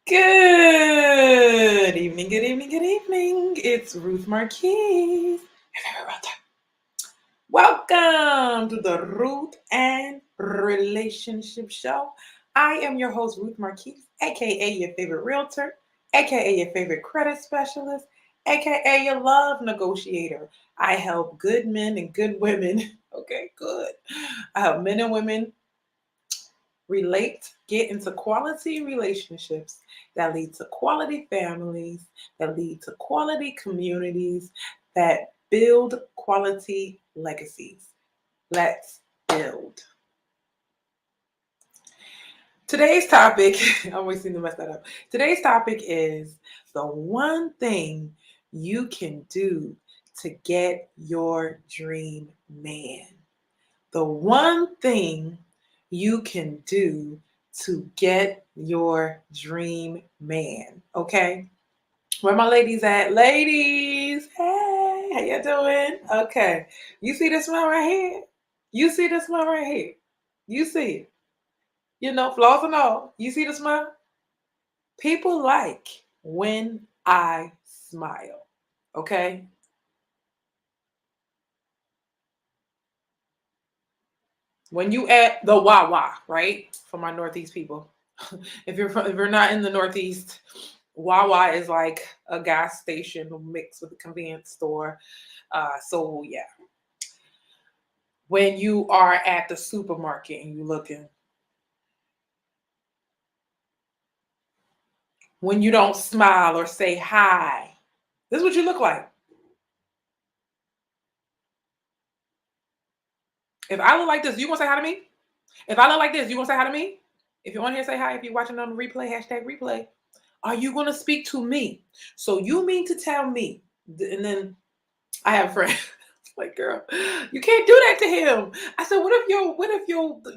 Good evening, good evening, good evening. It's Ruth Marquis, your favorite realtor. Welcome to the Ruth and Relationship Show. I am your host, Ruth Marquis, aka your favorite realtor, aka your favorite credit specialist, aka your love negotiator. I help good men and good women. Okay, good. I help men and women get into quality relationships that lead to quality families, that lead to quality communities, that build quality legacies. Let's build. Today's topic, I always seem to mess that up. Today's topic is the one thing you can do to get your dream man. The one thing you can do to get your dream man. Okay. Where my ladies at? Ladies, hey, how you doing? Okay. You see this one right here? You see this one right here? You see it? Flaws and all. You see the smile? People like when I smile. Okay. When you add the wah wah, right? For my Northeast people. If you're not in the Northeast, Wawa is like a gas station mixed with a convenience store. So yeah, when you are at the supermarket and you looking, when you don't smile or say hi, this is what you look like. If I look like this, you gonna say hi to me? If I look like this, you gonna say hi to me? If you're on here, say hi. If you're watching on the replay, #replay. Are you gonna speak to me? So you mean to tell me? And then I have friends like, girl, you can't do that to him. I said, what if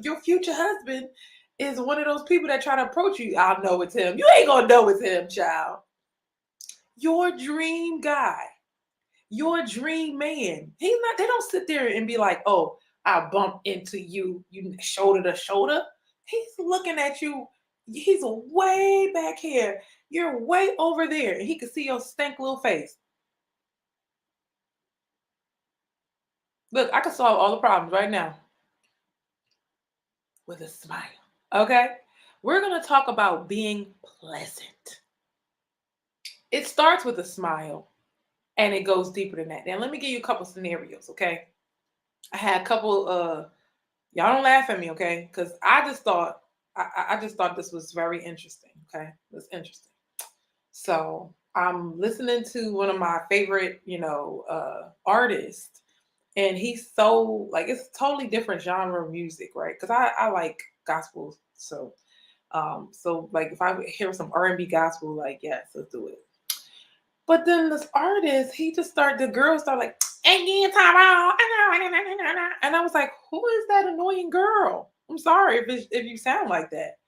your future husband is one of those people that try to approach you? I'll know it's him. You ain't gonna know it's him, child. Your dream guy, your dream man. He's not. They don't sit there and be like, oh, I bumped into you, shoulder to shoulder. He's looking at you. He's way back here. You're way over there, and he can see your stank little face. Look, I can solve all the problems right now with a smile. Okay? We're going to talk about being pleasant. It starts with a smile and it goes deeper than that. Now, let me give you a couple scenarios, okay? I had a couple y'all don't laugh at me, okay? Cuz I just thought this was very interesting, okay? It's interesting. So, I'm listening to one of my favorite, artists, and he's so like it's totally different genre of music, right? Cuz I like gospel, so like if I hear some R&B gospel, like yes, let's do it. But then this artist, the girls start like, and I was like, who is that annoying girl? I'm sorry if you sound like that.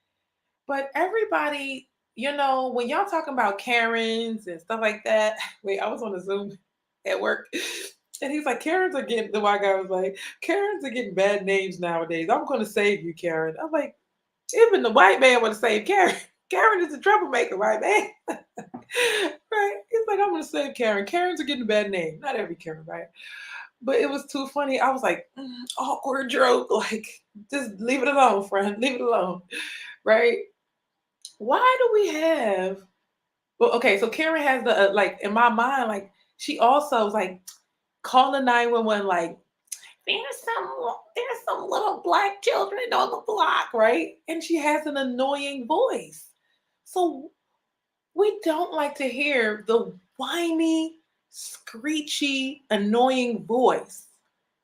But everybody, when y'all talking about Karens and stuff like that. Wait, I was on a Zoom at work. And he's like, the white guy was like, Karens are getting bad names nowadays. I'm going to save you, Karen. I'm like, even the white man would have saved Karen. Karen is a troublemaker, right, man? Right? He's like, I'm gonna save Karen. Karens are getting a bad name. Not every Karen, right? But it was too funny. I was like, awkward joke. Like, just leave it alone, friend. Leave it alone. Right? Why do we have well, okay, so Karen has the like in my mind, like she also was like calling 911 like there's some little black children on the block, right? And she has an annoying voice. So we don't like to hear the whiny, screechy, annoying voice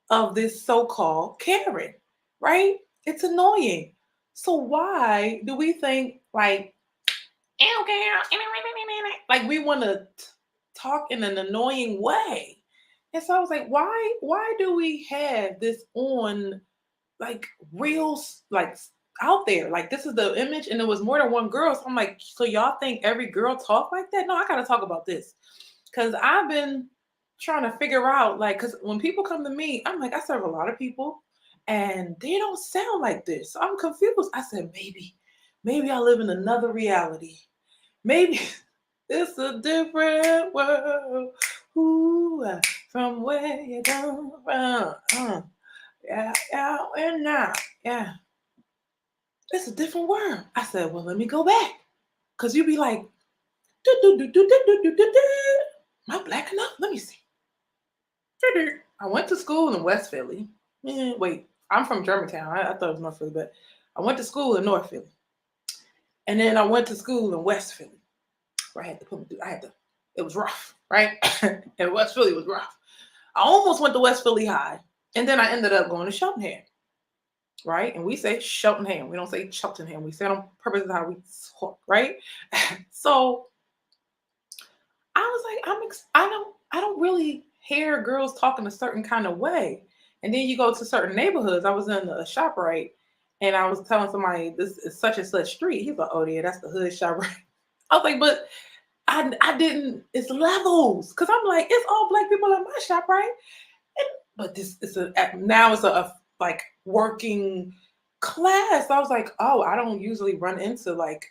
of this so-called Karen, right? It's annoying. So why do we think like, like we want to talk in an annoying way? And so I was like, why do we have this on like real like out there? Like this is the image, and it was more than one girl. So I'm like, so y'all think every girl talk like that? No, I gotta talk about this. Cause I've been trying to figure out, like, cause when people come to me, I'm like, I serve a lot of people and they don't sound like this. So I'm confused. I said, maybe I live in another reality. Maybe it's a different world. Ooh, from where you come from. Yeah, yeah, and now. Yeah, it's a different world. I said, well, let me go back. Because you be like, do, do, do, do, do, do, do, do, do. Am I black enough? Let me see. I went to school in West Philly. Wait, I'm from Germantown. I thought it was North Philly, but I went to school in North Philly. And then I went to school in West Philly, where I had to put me through. It was rough, right? And West Philly was rough. I almost went to West Philly High. And then I ended up going to Cheltenham, right? And we say Cheltenham. We don't say Cheltenham. We say it on purpose of how we talk, right? So I was like, I don't really hear girls talking a certain kind of way. And then you go to certain neighborhoods. I was in a shop, right? And I was telling somebody this is such and such street. He's like, oh yeah, that's the hood shop, right? I was like, but I didn't, it's levels. Cause I'm like, it's all black people in my shop, right? And, but this is now it's a like working class. I was like, oh, I don't usually run into like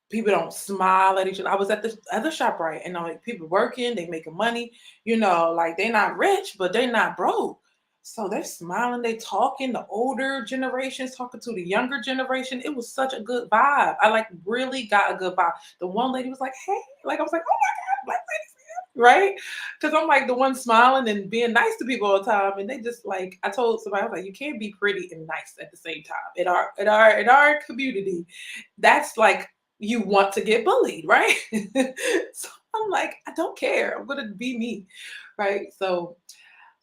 people don't smile at each other. I was at the other shop, right? And like people working, they making money, like they not rich, but they not broke. So they're smiling, they talking, the older generations talking to the younger generation. It was such a good vibe. I like really got a good vibe. The one lady was like, hey, like I was like, oh my God, black ladies, right? Because I'm like the one smiling and being nice to people all the time. And they just like, I told somebody, I was like, you can't be pretty and nice at the same time. In our community, that's like you want to get bullied, right? So I'm like, I don't care. I'm gonna be me, right? So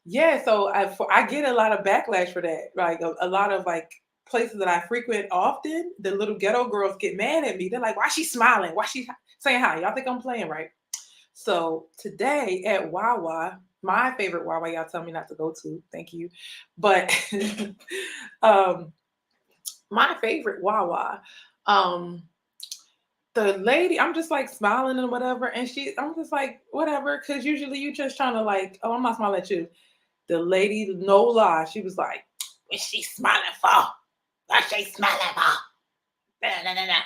yeah, so I get a lot of backlash for that. Like a lot of like places that I frequent often, the little ghetto girls get mad at me. They're like, "Why she smiling? Why she saying hi? Y'all think I'm playing, right?" So today at Wawa, my favorite Wawa, y'all tell me not to go to. Thank you, but um, my favorite Wawa. Um, the lady, I'm just like smiling and whatever, and I'm just like whatever, because usually you just trying to like, oh, I'm not smiling at you. The lady, no lie, she was like, "What's she smiling for? What's she smiling for?" Nah, nah, nah, nah.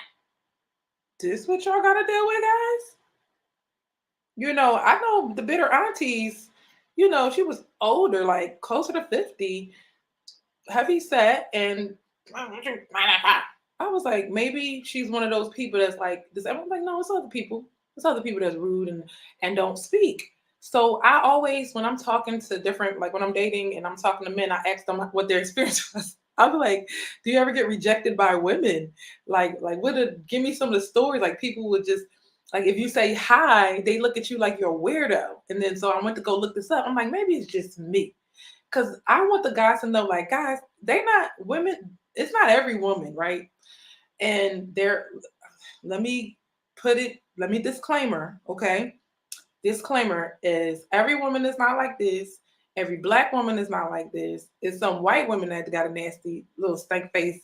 This what y'all gotta deal with, guys? I know the bitter aunties. She was older, like closer to 50, heavy set, and I was like, maybe she's one of those people that's like this. I'm like, no, it's other people. It's other people that's rude and don't speak. So I always, when I'm talking to different, like when I'm dating and I'm talking to men, I ask them what their experience was. I'm like, do you ever get rejected by women? Like, give me some of the stories. Like people would just like if you say hi, they look at you like you're a weirdo. And then so I went to go look this up. I'm like, maybe it's just me. Cause I want the guys to know, like, guys, they not women, it's not every woman, right? And let me let me disclaimer, okay? Disclaimer is every woman is not like this. Every black woman is not like this. It's some white women that got a nasty little stank face,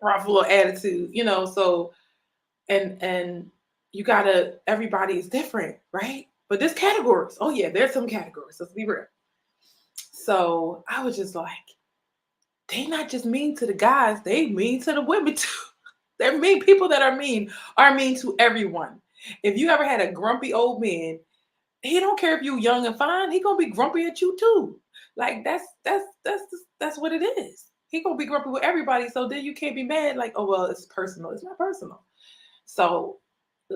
rough little attitude, So and you gotta everybody is different, right? But there's categories. Oh yeah, there's some categories. Let's be real. So I was just like, they not just mean to the guys, they mean to the women too. They're mean. People that are mean to everyone. If you ever had a grumpy old man, he don't care if you young and fine, he gonna be grumpy at you too. Like that's what it is. He gonna be grumpy with everybody. So then you can't be mad, like, oh well, it's personal. It's not personal. So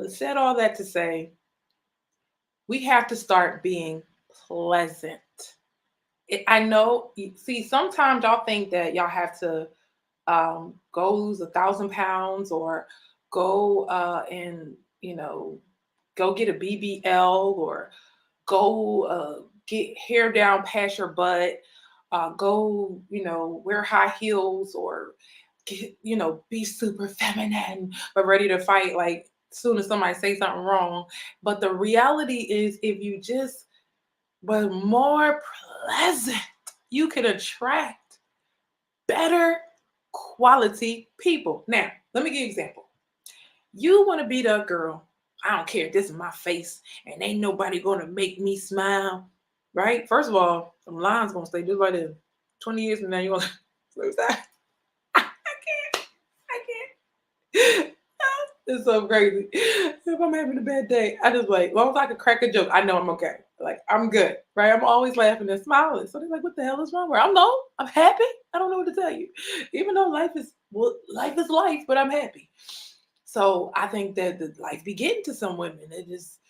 said all that to say, we have to start being pleasant. I know, see, sometimes y'all think that y'all have to go lose 1,000 pounds or go and go get a BBL or go get hair down past your butt, go wear high heels or be super feminine but ready to fight like soon as somebody say something wrong. But the reality is, if you just were more pleasant, you could attract better quality people. Now, let me give you an example. You want to be the girl. I don't care if this is my face and ain't nobody gonna make me smile. Right? First of all, some lines gonna stay just like this. 20 years from now, you're gonna lose that. I can't. I can't. It's so crazy. If I'm having a bad day, I just like, as long as I can crack a joke, I know I'm okay. Like I'm good, right? I'm always laughing and smiling. So they're like, "What the hell is wrong with her?" I'm no, I'm happy. I don't know what to tell you. Even though life is life, but I'm happy. So I think that the life be getting to some women. It just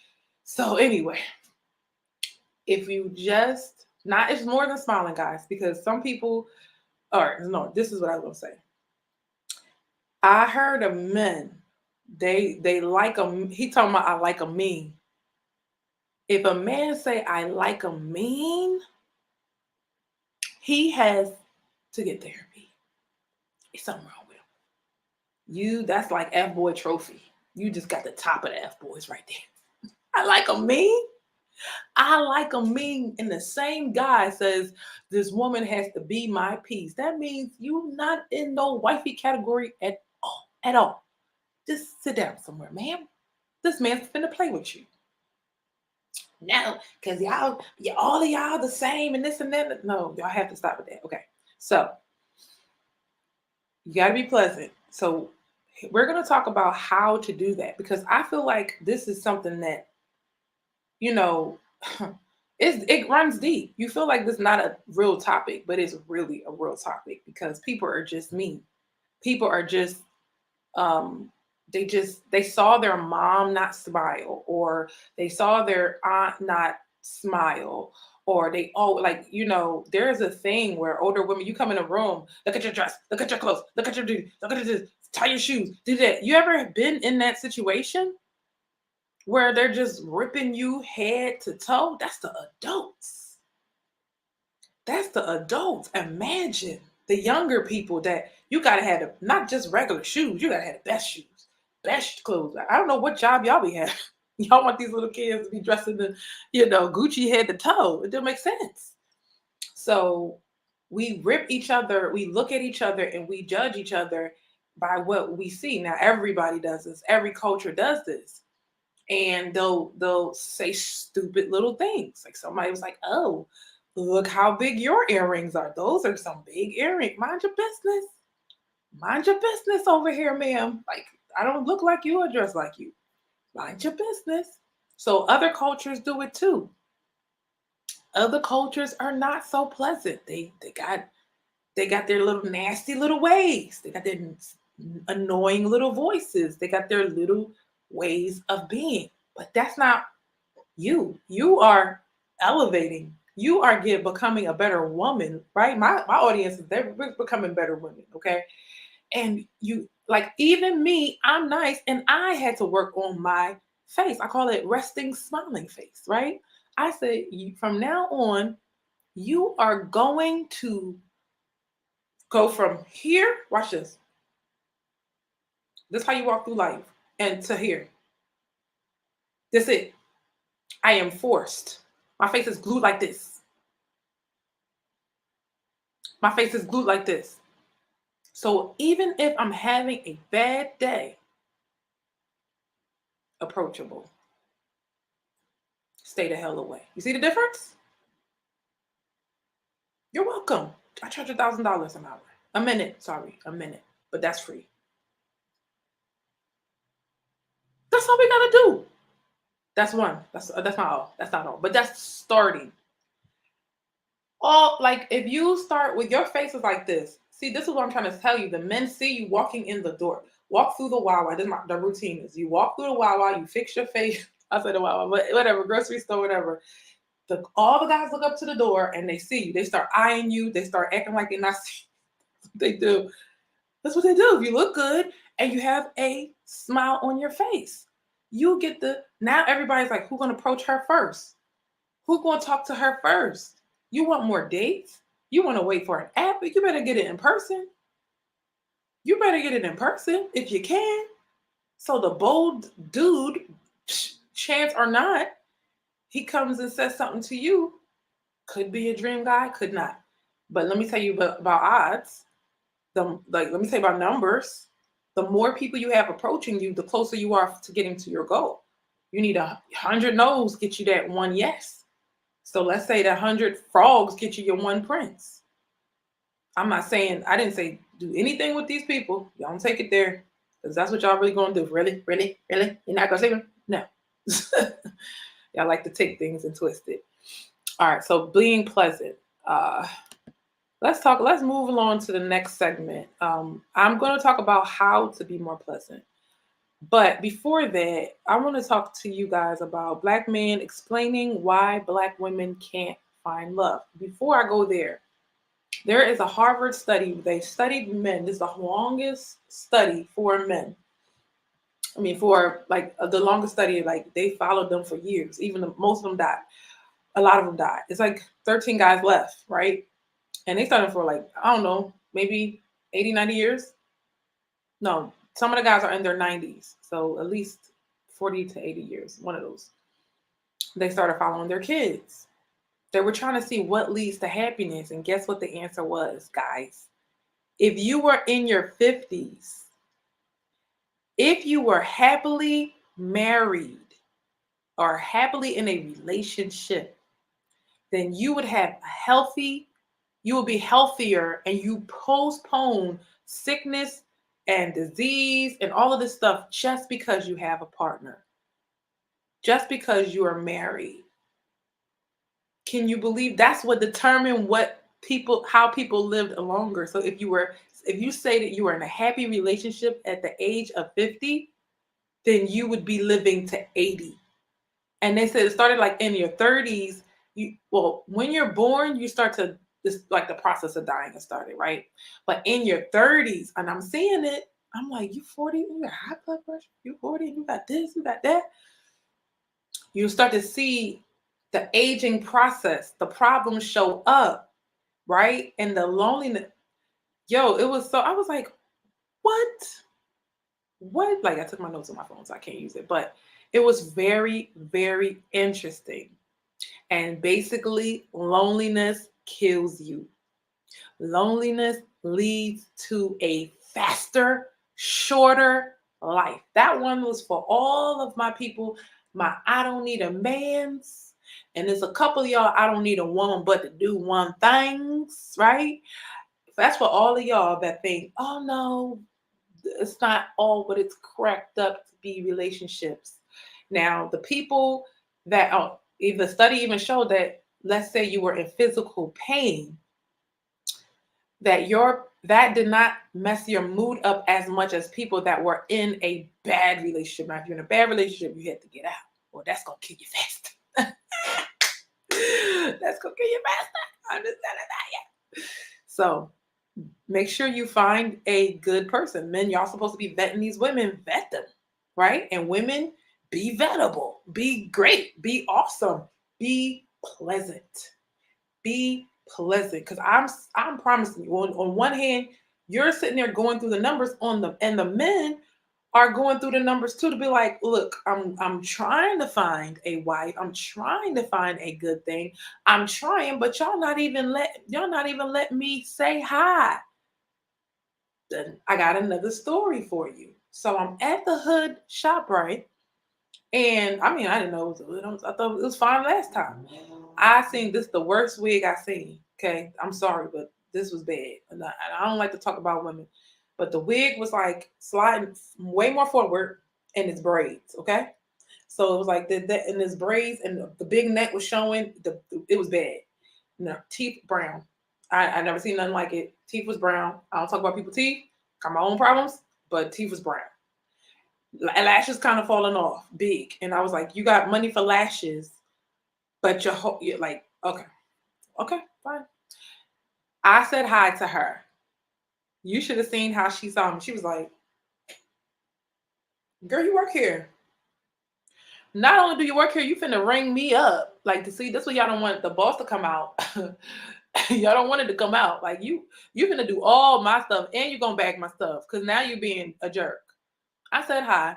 so anyway. If you just not, it's more than smiling, guys, because some people. All right, no, this is what I was gonna say. I heard of men. They like a. He talking about I like a mean. If a man say I like a mean, he has to get therapy. It's something wrong with him. That's like F boy trophy. You just got the top of the F boys right there. I like a mean. I like a mean. And the same guy says this woman has to be my piece. That means you not in no wifey category at all. At all. Just sit down somewhere, ma'am. This man's finna play with you. No, because all of y'all the same and this and that. No, y'all have to stop with that. Okay. So you got to be pleasant. So we're going to talk about how to do that because I feel like this is something that, you know, it runs deep. You feel like this is not a real topic, but it's really a real topic because people are just mean. People are just um they saw their mom not smile or they saw their aunt not smile or they like there's a thing where older women, you come in a room, look at your dress, look at your clothes, look at your duty, look at this, tie your shoes, do that. You ever been in that situation where they're just ripping you head to toe? That's the adults. That's the adults. Imagine the younger people that you gotta have not just regular shoes, you gotta have the best shoes, best clothes. I don't know what job y'all be having. Y'all want these little kids to be dressed in the, Gucci head to toe. It don't make sense. So we rip each other, we look at each other, and we judge each other by what we see. Now everybody does this. Every culture does this. And they'll say stupid little things. Like somebody was like, "Oh, look how big your earrings are. Those are some big earrings. Mind your business. Mind your business over here, ma'am. Like I don't look like you or dress like you. Mind your business." So other cultures do it too. Other cultures are not so pleasant. They got their little nasty little ways. They got their annoying little voices. They got their little ways of being. But that's not you. You are elevating. You are becoming a better woman, right? My audience is they're becoming better women, okay? And you like even me, I'm nice, and I had to work on my face. I call it resting, smiling face, right? I said from now on, you are going to go from here. Watch this. This is how you walk through life, and to here. That's it. I am forced. My face is glued like this. My face is glued like this. So even if I'm having a bad day, approachable. Stay the hell away. You see the difference? You're welcome. I charge $1,000 an hour. A minute, sorry, a minute. But that's free. That's all we gotta do. That's one. That's not all. That's not all. But that's starting. All like if you start with your face is like this. See, this is what I'm trying to tell you. The men see you walking in the door. Walk through the Wawa. This is the routine is you walk through the Wawa, you fix your face. I said the Wawa, but whatever, grocery store, whatever. All the guys look up to the door and they see you. They start eyeing you. They start acting like they're not seeing. They do. That's what they do. If you look good and you have a smile on your face, you get now everybody's like, who's gonna approach her first? Who's gonna talk to her first? You want more dates? You want to wait for an app? You better get it in person. You better get it in person if you can. So the bold dude, chance or not, he comes and says something to you. Could be a dream guy, could not. But let me tell you about odds. Let me tell you about numbers. The more people you have approaching you, the closer you are to getting to your goal. You need 100 no's get you that one yes. So let's say that 100 frogs get you your one prince. I'm not saying, I didn't say do anything with these people. Y'all don't take it there. Because that's what y'all really gonna do. Really, really, really? You're not gonna take them? No. Y'all like to take things and twist it. All right, so being pleasant. Uh let's move along to the next segment. I'm gonna talk about how to be more pleasant. But before that, I want to talk to you guys about Black men explaining why Black women can't find love. Before I go there is a Harvard study. They studied men. This is the longest study for men. I mean, for like the longest study, like they followed them for years. Even most of them died. A lot of them died. It's like 13 guys left, right? And they started for like, I don't know, maybe 80, 90 years. No, some of the guys are in their 90s. So at least 40 to 80 years, one of those. They started following their kids. They were trying to see what leads to happiness. And guess what the answer was, guys? If you were in your 50s, if you were happily married or happily in a relationship, then you would have a healthy, you will be healthier, and you postpone sickness and disease and all of this stuff just because you have a partner, just because you are married. Can you believe that's what determined how people lived longer? So if you say that you were in a happy relationship at the age of 50, then you would be living to 80. And they said it started like in your 30s. When you're born, you start to this like the process of dying has started, right? But in your 30s, and I'm seeing it, I'm like, you 40, you got high blood pressure, you 40, you got this, you got that. You start to see the aging process, the problems show up, right? And the loneliness. It was so I was like, what? What? Like I took my notes on my phone, so I can't use it. But it was very, very interesting. And basically, loneliness kills you. Loneliness leads to a faster, shorter life. That one was for all of my people. My I don't need a man's. And there's a couple of y'all, I don't need a woman but to do one things, right? That's for all of y'all that think, oh no, it's not all what it's cracked up to be relationships. Now, the people that the study even showed that, let's say you were in physical pain, that did not mess your mood up as much as people that were in a bad relationship. Now, if you're in a bad relationship, you had to get out. Well, that's gonna kill you fast. That's gonna kill you faster. I'm just telling that. So make sure you find a good person. Men, y'all supposed to be vetting these women, vet them, right? And women, be vettable, be great, be awesome, be pleasant, be pleasant. Because I'm promising you, on one hand, you're sitting there going through the numbers and the men are going through the numbers too to be like, look, I'm trying to find a wife, I'm trying to find a good thing, I'm trying, but y'all not even let me say hi. Then I got another story for you. So I'm at the Hood ShopRite, and I mean I didn't know it was a hood. I thought it was fine last time. I seen this the worst wig I seen. Okay, I'm sorry, but this was bad. And I don't like to talk about women, but the wig was like sliding way more forward in its braids. Okay, so it was like that in its braids, and the big neck was showing. It was bad. No, teeth brown. I never seen nothing like it. Teeth was brown. I don't talk about people's teeth. Got my own problems, but teeth was brown. Lashes kind of falling off, big. And I was like, you got money for lashes, but you're like, okay, fine. I said hi to her. You should have seen how she saw me. She was like, girl, you work here. Not only do you work here, you finna ring me up. Like to see this what y'all don't want the boss to come out. Y'all don't want it to come out. Like you finna do all my stuff and you're gonna bag my stuff because now you're being a jerk. I said hi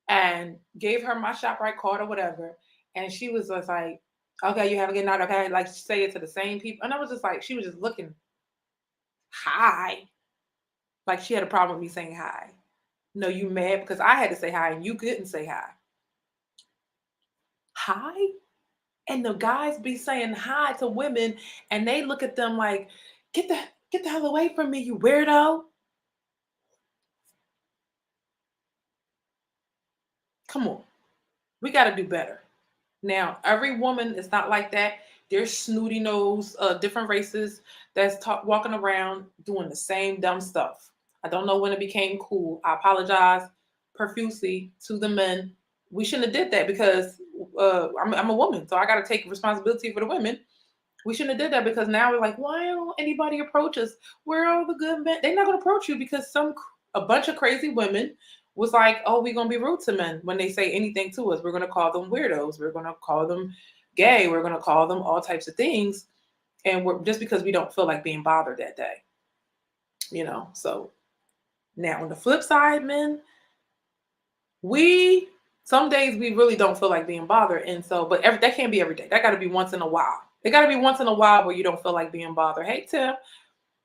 and gave her my ShopRite card or whatever. And she was just like, okay, you have a good night. Okay. Like say it to the same people. And I was just like, she was just looking hi. Like she had a problem with me saying hi. No, you mad because I had to say hi and you couldn't say hi. Hi? And the guys be saying hi to women and they look at them like, get the hell away from me, you weirdo. Come on. We got to do better. Now, every woman is not like that. There's snooty nose, different races that's walking around doing the same dumb stuff. I don't know when it became cool. I apologize profusely to the men. We shouldn't have did that because I'm a woman, so I got to take responsibility for the women. We shouldn't have did that because now we're like, why don't anybody approach us? Where are all the good men? They're not gonna approach you because a bunch of crazy women was like, oh, we're gonna be rude to men when they say anything to us. We're gonna call them weirdos. We're gonna call them gay. We're gonna call them all types of things, and we're just because we don't feel like being bothered that day, you know. So now on the flip side, men, we some days we really don't feel like being bothered, and so that can't be every day. That got to be once in a while. It got to be once in a while where you don't feel like being bothered. Hey Tim,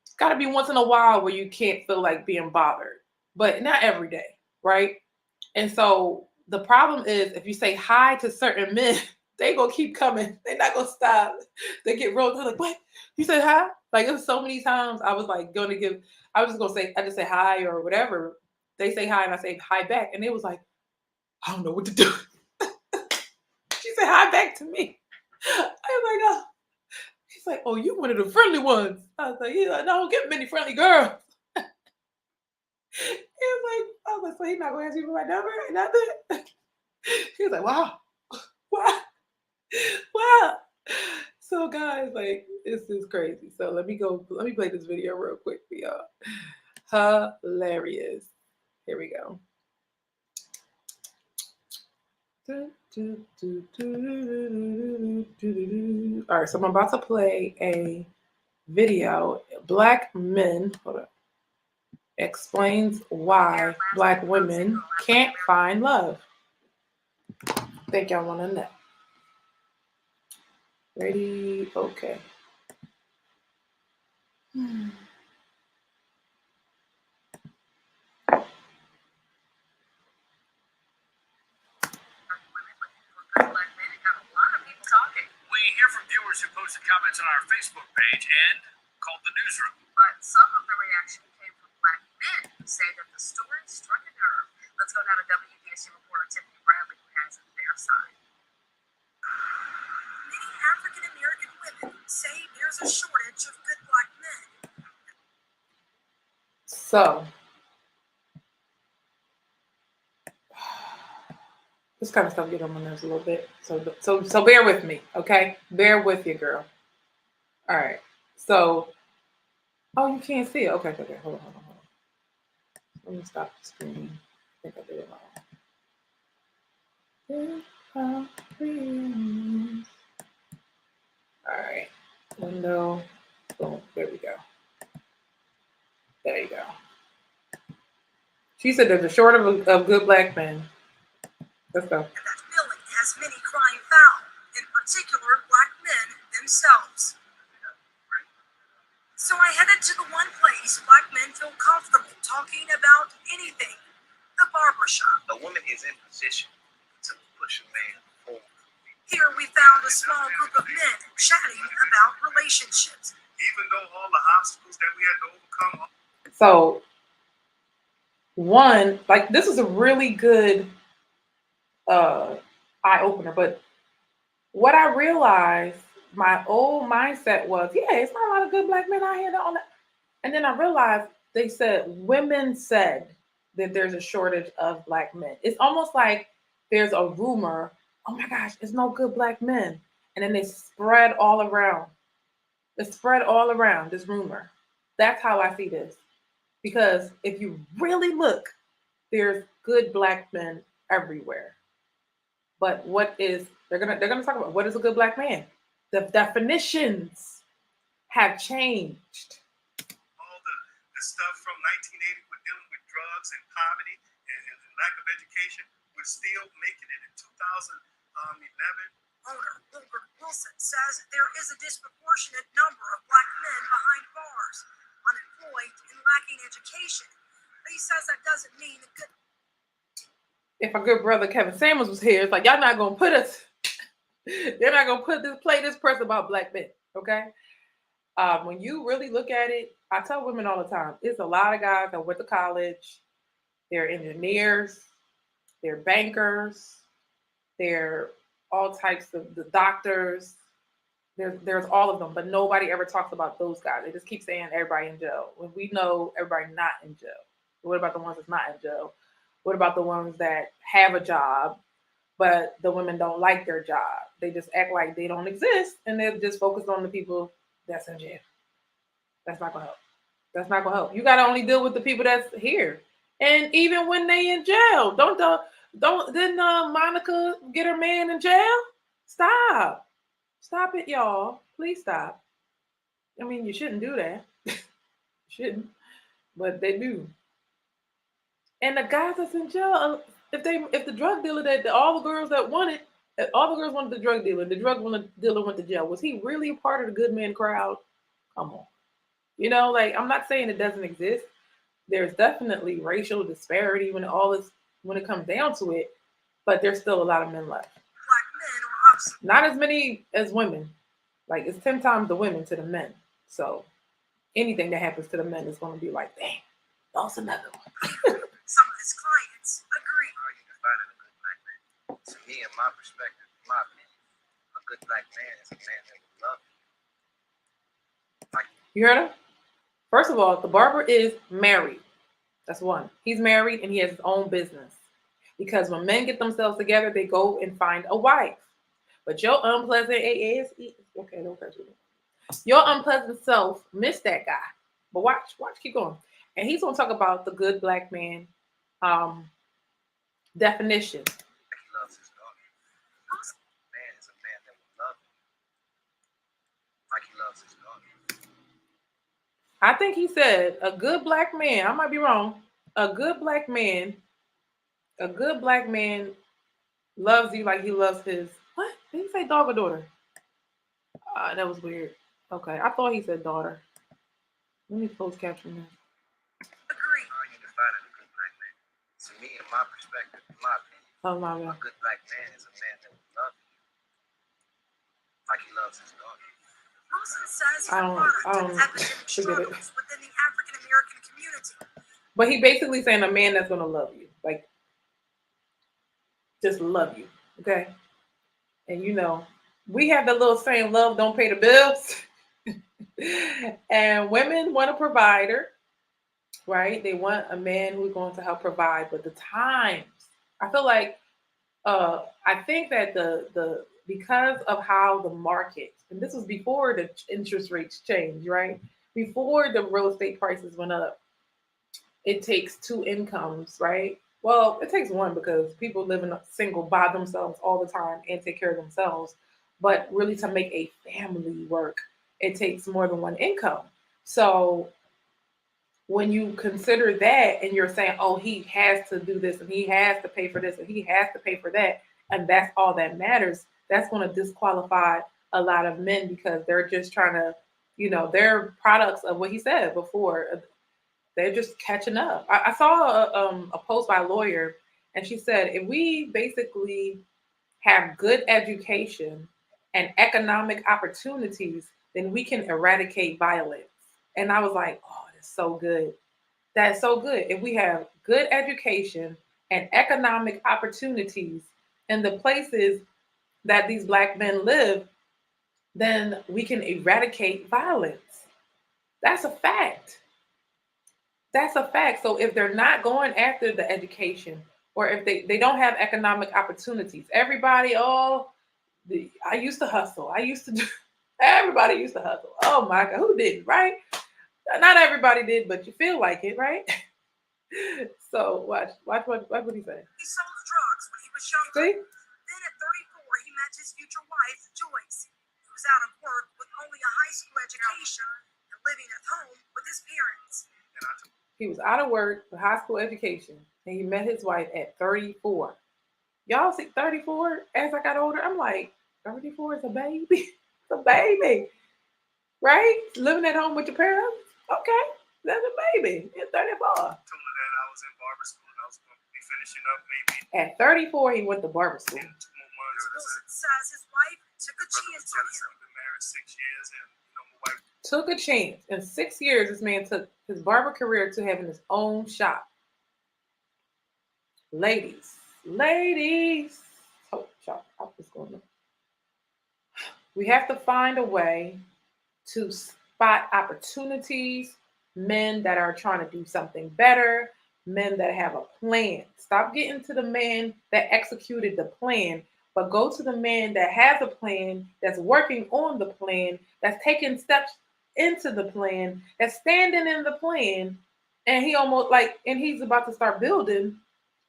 it's got to be once in a while where you can't feel like being bothered, but not every day, right? And so the problem is if you say hi to certain men, they gonna keep coming. They're not gonna stop. They get real. They're like, what? You said hi? Like it was so many times I was like going to give. I was just gonna say I just say hi or whatever. They say hi and I say hi back, and it was like I don't know what to do. She said hi back to me. I was like, oh. He's like, oh, you one of the friendly ones. I was like, he's like, no, I don't get many friendly girls. He was like, I was like, so he's not gonna ask you for my number and nothing. He was like, wow, wow, wow. So guys, like, this is crazy. So let me play this video real quick for y'all. Hilarious. Here we go. All right, so I'm about to play a video. Black men, hold up, explains why Black women can't find love. Think y'all want to know. Ready? Okay. We hear from viewers who posted comments on our Facebook page and called the newsroom. But some of the reaction came from Black men who say that the story struck a nerve. Let's go down to WPSU reporter Tiffany Bradley, who has their side. Many African American women say there's a shortage of good Black men. So this kind of stuff get on my nerves a little bit. So bear with me, okay? Bear with you, girl. All right. So, oh, you can't see it. Okay. Hold on. Let me stop the screen. I think I did it wrong. All right. Window. Boom. There we go. There you go. She said there's a shortage of good Black men. Let's go. And that feeling has many crying foul, in particular Black men themselves. So I headed to the one place Black men feel comfortable talking about anything, the barbershop. A woman is in position to push a man forward. Here we found a small group of men chatting about relationships. Even though all the obstacles that we had to overcome. So, one, like this is a really good eye opener, but what I realized, my old mindset was, yeah, it's not a lot of good Black men out here. And then I realized they said women said that there's a shortage of Black men. It's almost like there's a rumor, oh my gosh, there's no good Black men. And then they spread all around. It spread all around this rumor. That's how I see this. Because if you really look, there's good Black men everywhere. But they're gonna talk about what is a good Black man? The definitions have changed. All the stuff from 1980 with dealing with drugs and poverty and lack of education, we're still making it in 2011. Owner Wilbert Wilson says there is a disproportionate number of Black men behind bars, unemployed and lacking education. But he says that doesn't mean a good. If our good brother Kevin Samuels was here, it's like y'all not gonna put us. They're not gonna play this person about Black men, okay? When you really look at it, I tell women all the time, it's a lot of guys that went to college, they're engineers, they're bankers, they're all types of the doctors. There's all of them, but nobody ever talks about those guys. They just keep saying everybody in jail when we know everybody not in jail. What about the ones that's not in jail? What about the ones that have a job, but the women don't like their job? They just act like they don't exist, and they're just focused on the people that's in jail. That's not gonna help. That's not gonna help. You gotta only deal with the people that's here. And even when they in jail, don't didn't Monica get her man in jail? Stop. Stop it, y'all. Please stop. I mean, you shouldn't do that. You shouldn't, but they do. And the guys that's in jail, if the drug dealer that all the girls that wanted, all the girls wanted the drug dealer went to jail. Was he really a part of the good man crowd? Come on. Like I'm not saying it doesn't exist. There's definitely racial disparity when it comes down to it, but there's still a lot of men left. Black men are obsolete. Not as many as women. Like it's 10 times the women to the men. So anything that happens to the men is going to be like, dang, lost another one. Some of his clients agree. How are you defining a good black man? To me, in my perspective, in my opinion, a good black man is a man that will love you. You heard him? First of all, the barber is married. That's one. He's married and he has his own business. Because when men get themselves together, they go and find a wife. But your unpleasant okay, don't touch me. Your unpleasant self missed that guy. But watch, keep going. And he's gonna talk about the good black man definition. He loves his daughter. A man is a man that will love you like he loves his daughter. I think he said a good black man, I might be wrong. A good black man loves you like he loves his what? Did he say dog or daughter? That was weird. Okay, I thought he said daughter. Let me post caption this. Agree. How are you defining a good black man? To me, in my perspective, in my opinion, Oh my God. a good black man is a man that will love you like he loves his daughter. Wilson says he's I a don't product of epidemic forget it. struggles within the African American community. But he basically saying a man that's gonna love you, like just love you, okay? And we have the little saying, "Love don't pay the bills," and women want a provider, right? They want a man who's going to help provide. But the times, I feel like, I think that the because of how the market, and this was before the interest rates changed, right? Before the real estate prices went up. It takes two incomes, right? Well, it takes one because people living single by themselves all the time and take care of themselves. But really, to make a family work, it takes more than one income. So when you consider that and you're saying, oh, he has to do this and he has to pay for this and he has to pay for that, and that's all that matters, that's going to disqualify a lot of men because they're just trying to, they're products of what he said before. They're just catching up. I saw a post by a lawyer, and she said, if we basically have good education and economic opportunities, then we can eradicate violence. And I was like, oh, that's so good. That's so good. If we have good education and economic opportunities in the places that these black men live, then we can eradicate violence. That's a fact. That's a fact. So if they're not going after the education, or if they don't have economic opportunities, everybody, I used to hustle. I used to do, everybody used to hustle. Oh my God, who didn't, right? Not everybody did, but you feel like it, right? So watch what he say. He sold drugs when he was younger. See? Then at 34, he met his future wife, Joyce, who was out of work with only a high school education and living at home with his parents. He was out of work with high school education, and he met his wife at 34. Y'all see 34 as I got older? I'm like, 34 is a baby. It's a baby. Right? Living at home with your parents? Okay. That's a baby. You're 34. I told her that I was in barber school and I was going to be finishing up maybe At 34, he went to barber school. in 2 more months. Wilson says his wife took a chance on him. We've been married 6 years, and my wife Took a chance. In 6 years, this man took his barber career to having his own shop. Ladies, ladies. Oh, y'all, I'm just going to. We have to find a way to spot opportunities, men that are trying to do something better, men that have a plan. Stop getting to the man that executed the plan, but go to the man that has a plan, that's working on the plan, that's taking steps into the plan, that's standing in the plan, and he's about to start building.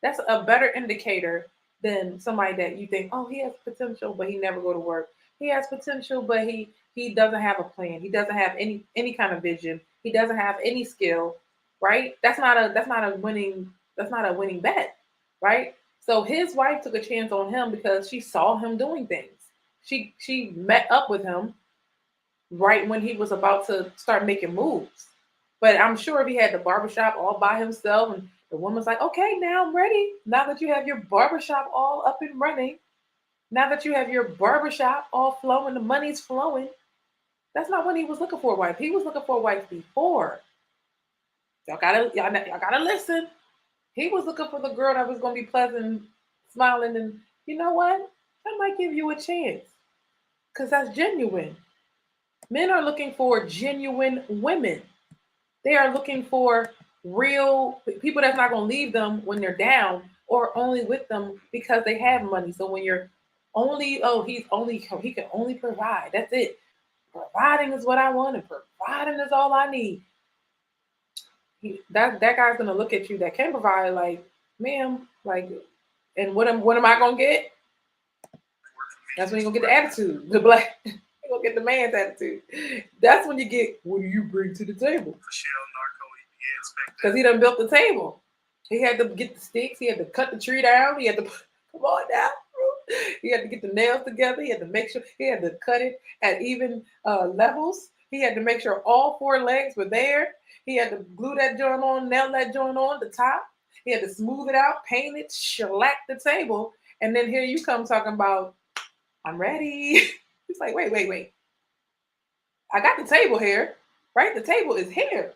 That's a better indicator than somebody that you think, oh, he has potential, but he never go to work. He has potential, but he doesn't have a plan. He doesn't have any kind of vision. He doesn't have any skill, right? That's not a winning bet, right? So his wife took a chance on him because she saw him doing things. She met up with him right when he was about to start making moves. But I'm sure if he had the barbershop all by himself and the woman's like, okay, now I'm ready. Now that you have your barbershop all up and running, now that you have your barbershop all flowing, the money's flowing. That's not when he was looking for a wife. He was looking for a wife before. Y'all gotta listen. He was looking for the girl that was gonna be pleasant, smiling, and you know what? I might give you a chance. Because that's genuine. Men are looking for genuine women. They are looking for real people that's not going to leave them when they're down or only with them because they have money. So when you're only, oh, he can only provide. That's it. Providing is what I want, and providing is all I need. That guy's gonna look at you that can provide, like, ma'am, like, and what am I gonna get? That's when you're gonna get the attitude. The black you're gonna get the man's attitude. That's when you get, what do you bring to the table? Because he done built the table. He had to get the sticks, he had to cut the tree down, he had to come on down. He had to get the nails together. He had to make sure he had to cut it at even levels. He had to make sure all four legs were there. He had to glue that joint on, nail that joint on the top. He had to smooth it out, paint it, shellac the table. And then here you come talking about, I'm ready. It's like, wait. I got the table here, right? The table is here.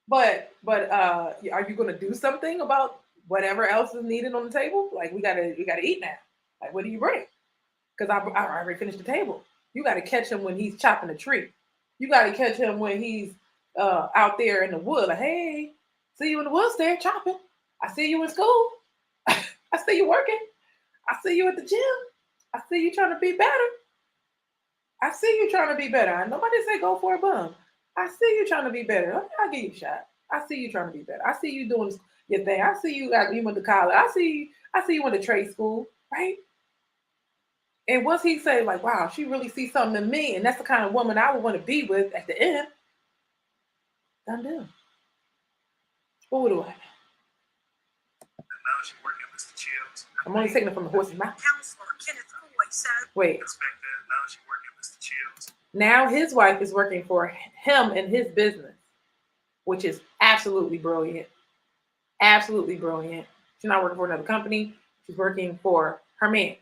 But are you gonna do something about whatever else is needed on the table? Like we gotta eat now. Like, what do you bring? Because I already finished the table. You got to catch him when he's chopping a tree. You got to catch him when he's out there in the wood. Like, hey, see you in the woods there chopping. I see you in school. I see you working. I see you at the gym. I see you trying to be better. I see you trying to be better. Nobody say go for a bum. I see you trying to be better. I'll give you a shot. I see you trying to be better. I see you doing your thing. I see you went to college. I see you went to trade school, right? And once he say, like, wow, she really sees something in me, and that's the kind of woman I would want to be with at the end, done deal. What do I? Now she working with Mr. Chills. I'm only taking it from the horse's mouth. Counselor Kenneth Coy said, wait. Now she working with Mr. Chills. Now his wife is working for him and his business, which is absolutely brilliant. Absolutely brilliant. She's not working for another company. She's working for her man.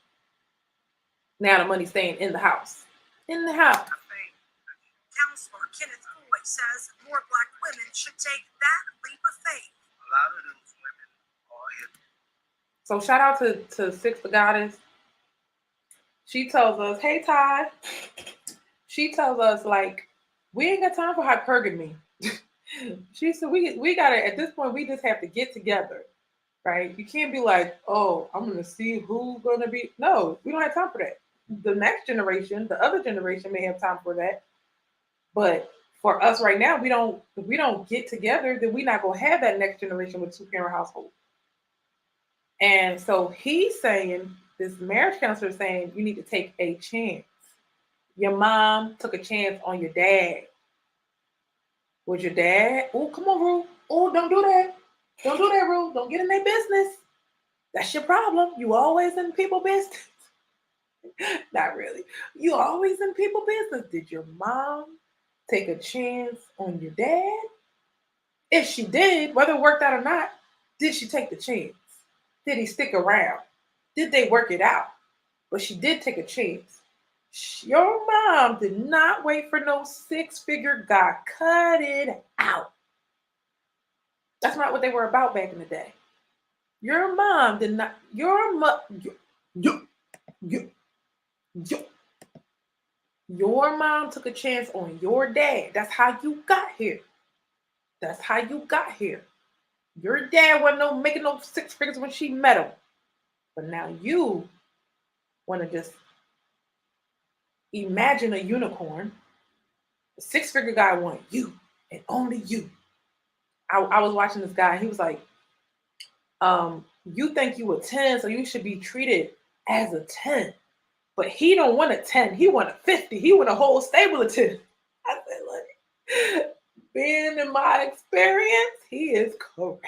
Now the money's staying in the house. In the house. Counselor Kenneth Coy says more Black women should take that leap of faith. A lot of those women are hip. So shout out to Six the Goddess. She tells us, hey Ty. She tells us, like, we ain't got time for hypergamy. She said we gotta, at this point, we just have to get together. Right? You can't be like, oh, I'm gonna see who's gonna be. No, we don't have time for that. The next generation, the other generation may have time for that. But for us right now, if we don't get together, then we're not gonna have that next generation with two-parent household. And so he's saying, this marriage counselor is saying, you need to take a chance. Your mom took a chance on your dad. Was your dad? Oh, come on, Ruth. Oh, don't do that. Don't do that, Ruth. Don't get in their business. That's your problem. You always in people business. Not really. You always in people business. Did your mom take a chance on your dad? If she did, whether it worked out or not, did she take the chance? Did he stick around? Did they work it out? But she did take a chance. Your mom did not wait for no six-figure guy. Cut it out. That's not what they were about back in the day. Your mom did not. Your your mom took a chance on your dad. That's how you got here. That's how you got here. Your dad wasn't making no six figures when she met him, but now you want to just imagine a unicorn. The six-figure guy want you and only you. I was watching this guy. He was like, you think you a 10, so you should be treated as a 10. But he don't want a 10. He want a 50. He want a whole stable of 10. I said, look, being in my experience, he is correct.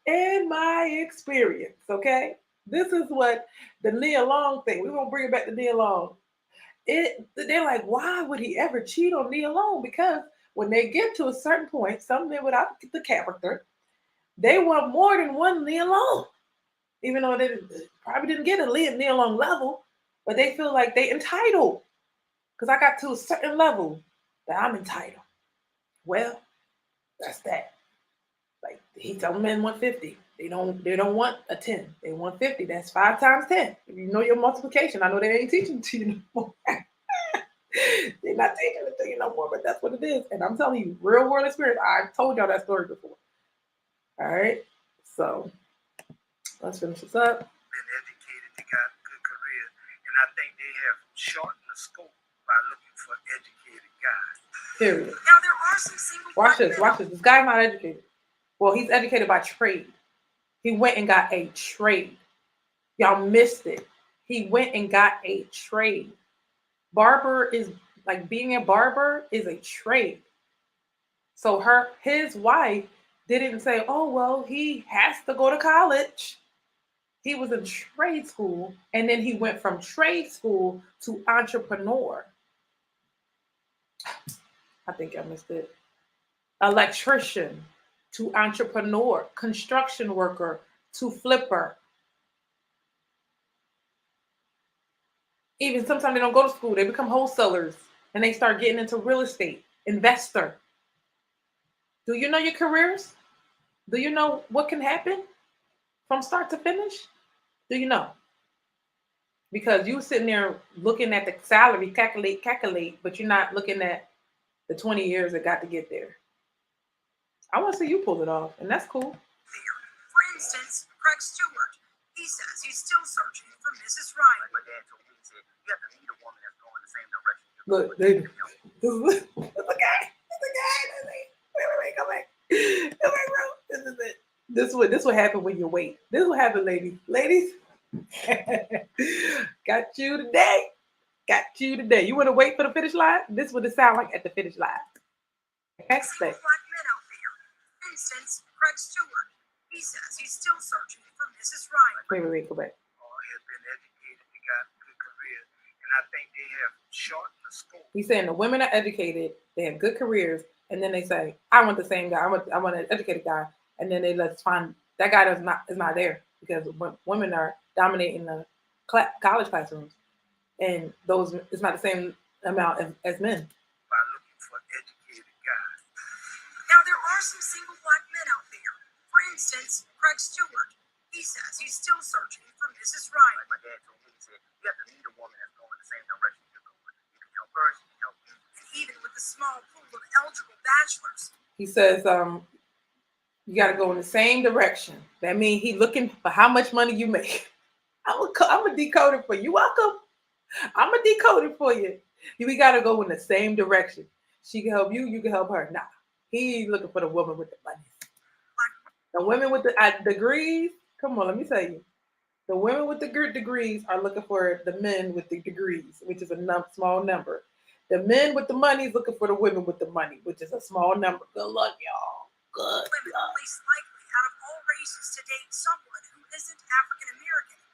In my experience, okay? This is what the Nia Long thing. We're gonna bring it back to Nia Long. They're like, why would he ever cheat on Nia Long? Because when they get to a certain point, some men without the character, they want more than one Nia Long. Even though they probably didn't get a Nia Long level, but they feel like they entitled. Because I got to a certain level that I'm entitled. Well, that's that. Like he tell men 150. They don't want a 10. They want 50. That's 5 times 10. If you know your multiplication, I know they ain't teaching it to you no more. They're not teaching it to you no more, but that's what it is. And I'm telling you, real world experience. I've told y'all that story before. All right. So let's finish this up. Been educated, they got a good career, and I think they have shortened the scope by looking for educated guys. Period. Now there are some single. Watch this. Watch this. This guy's not educated. Well, he's educated by trade. He went and got a trade. Y'all missed it. He went and got a trade. Barber is like being a barber is a trade. So his wife didn't say, oh, well, he has to go to college. He was in trade school, and then he went from trade school to entrepreneur. I think I missed it. Electrician to entrepreneur, construction worker to flipper. Even sometimes they don't go to school, they become wholesalers and they start getting into real estate, investor. Do you know your careers? Do you know what can happen from start to finish? Do you know? Because you sitting there looking at the salary, calculate, but you're not looking at the 20 years that got to get there. I want to see you pull it off, and that's cool. For instance, Craig Stewart. He says he's still searching for Mrs. Right. Like my dad told me, he said, you have to meet a woman that's going the same direction. Look, baby. This is a guy. Wait, come back. Come back, bro. This is it. This what happen when you wait. This what happen, ladies. Ladies, got you today. Got you today. You want to wait for the finish line? This is what it sound like at the finish line. Single black men out there. For instance, Craig Stewart. He says he's still searching for Mrs. Right. Wait, go back. All have been educated, they got a good career, and I think they have shortened the scope. He's saying the women are educated, they have good careers, and then they say, I want the same guy. I want an educated guy, and then let's find that guy is not there because women are dominating the college classrooms, and those it's not the same amount as men. By looking for educated guys. Now there are some single black men out there. For instance, Craig Stewart. He says he's still searching for Mrs. Right. Like my dad told me, he said, you have to meet a woman that's going the same direction you're going. You can help her, she can help you. And even with the small pool of eligible bachelors. He says, you got to go in the same direction. That means he's looking for how much money you make. I'm a decode it for you. Welcome. I'm a decode it for you. We got to go in the same direction. She can help you. You can help her. Nah, he's looking for the woman with the money. The women with the degrees. Come on, let me tell you. The women with the degrees are looking for the men with the degrees, which is a small number. The men with the money is looking for the women with the money, which is a small number. Good luck, y'all. Good Women luck. are least likely out of all races to date someone who isn't African American.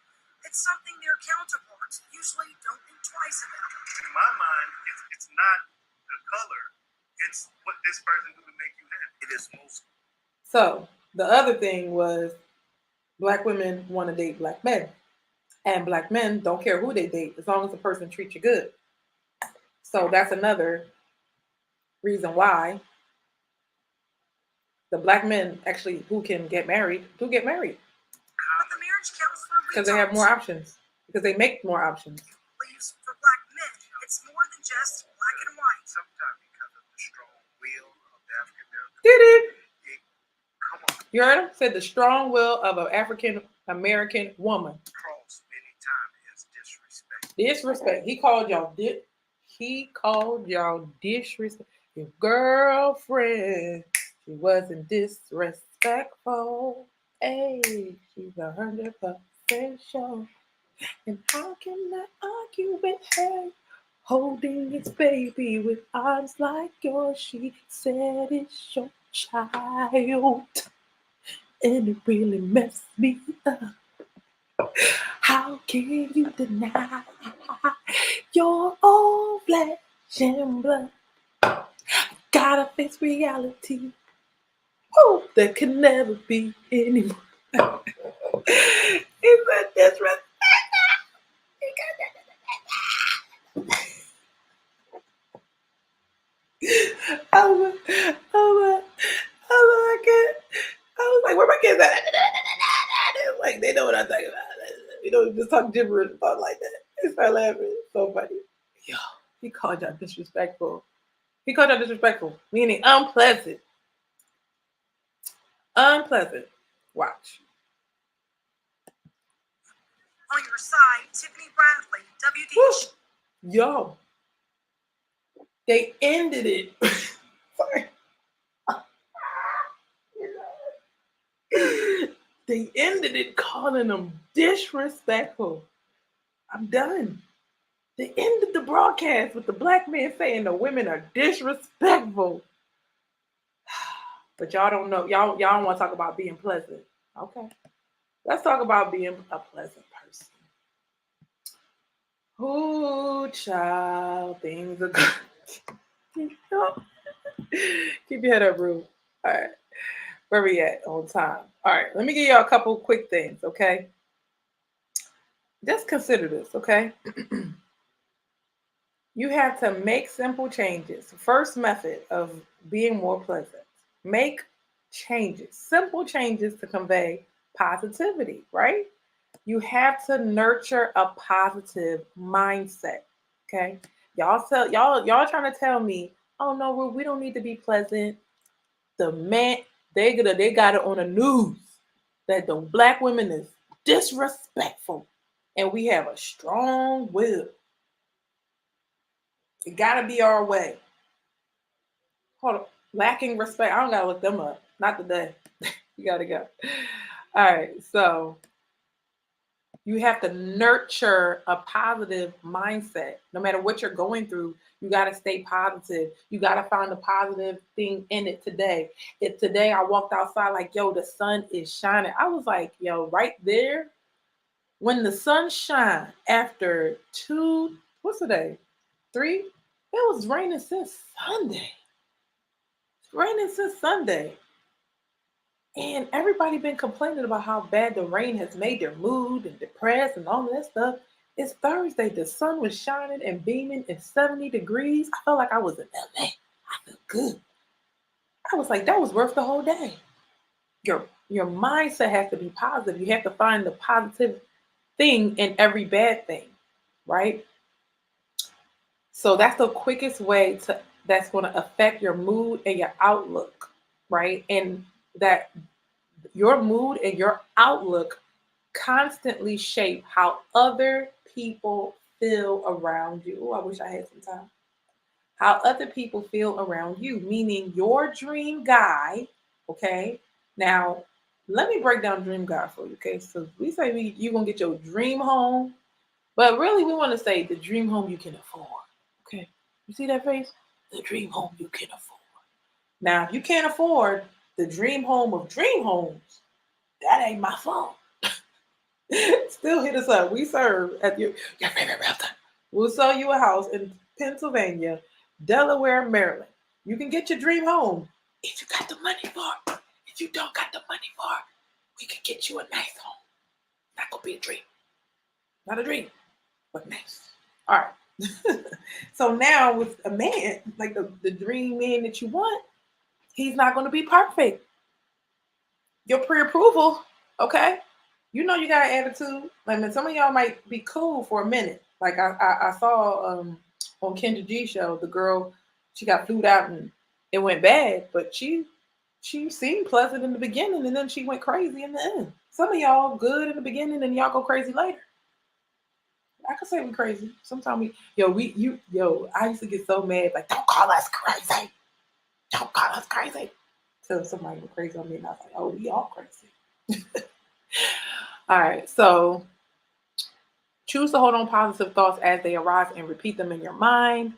It's something their counterparts usually don't think twice about. In my mind, it's not the color, it's what this person would make you happy. It is most. So the other thing was black women want to date black men, and black men don't care who they date as long as the person treats you good. So that's another reason why the black men actually who get married. which counts for Because they have more options. Because they make more options. Leaves for black men. It's more than just black and white. Sometimes because of the strong will of the African American. Did it? Come on. You heard him? Said the strong will of an African American woman. Cross many times as disrespect. Disrespect. He called y'all disrespect. Your girlfriend, she wasn't disrespectful. Hey, she's 100% sure. And how can I argue with her? Holding its baby with arms like yours. She said it's your child. And it really messed me up. How can you deny your own flesh and blood? Gotta face reality. Oh, there can never be anymore. It's a disrespect. Oh my God. I was like, where my kids at? Like, they know what I'm talking about. You know, just talk gibberish and stuff like that. They start laughing. It's so funny. Yo, he called y'all disrespectful. He called y'all disrespectful, meaning unpleasant. Unpleasant. Watch. On your side, Tiffany Bradley, WD. Yo. They ended it. Sorry. They ended it calling them disrespectful. I'm done. They ended the broadcast with the black man saying the women are disrespectful. But y'all don't know. Y'all don't want to talk about being pleasant. Okay. Let's talk about being a pleasant person. Ooh, child, things are good. Keep your head up, Ruth. All right. Where we at on time? All right. Let me give y'all a couple quick things, okay? Just consider this, okay? You have to make simple changes. First method of being more pleasant. Make changes, simple changes to convey positivity, right? You have to nurture a positive mindset, okay? Y'all trying to tell me, oh no, we don't need to be pleasant. The man, they got it on the news that the black women is disrespectful and we have a strong will. It gotta be our way. Hold on. Lacking respect. I don't gotta look them up. Not today. You gotta go. All right. So you have to nurture a positive mindset. No matter what you're going through, you gotta stay positive. You gotta find a positive thing in it today. If today I walked outside like, yo, the sun is shining. I was like, yo, right there, when the sun shine after what's the day? 3? It was raining since Sunday. It's raining since Sunday. And everybody been complaining about how bad the rain has made their mood and depressed and all that stuff. It's Thursday. The sun was shining and beaming in 70 degrees. I felt like I was in LA. I felt good. I was like, that was worth the whole day. Your mindset has to be positive. You have to find the positive thing in every bad thing, right? So that's the quickest way that's going to affect your mood and your outlook, right? And that your mood and your outlook constantly shape how other people feel around you. Oh, I wish I had some time. How other people feel around you, meaning your dream guy, okay? Now, let me break down dream guy for you, okay? So we say you're going to get your dream home, but really we want to say the dream home you can afford, okay? You see that face? The dream home you can afford. Now, if you can't afford the dream home of dream homes, that ain't my fault. Still hit us up. We serve at your favorite realtor. We'll sell you a house in Pennsylvania, Delaware, Maryland. You can get your dream home if you got the money for it. If you don't got the money for it, we can get you a nice home. Not gonna be a dream. Not a dream, but nice. All right. So now with a man, like the dream man that you want, he's not gonna be perfect. Your pre-approval, okay? You know you got an attitude. Like, man, some of y'all might be cool for a minute. Like I saw on Kendra G show, the girl, she got flued out and it went bad, but she seemed pleasant in the beginning and then she went crazy in the end. Some of y'all good in the beginning and y'all go crazy later. I could say we crazy. Sometimes I used to get so mad, like, don't call us crazy. Don't call us crazy. Till somebody go crazy on me and I was like, oh, we all crazy. All right, so choose to hold on positive thoughts as they arise and repeat them in your mind.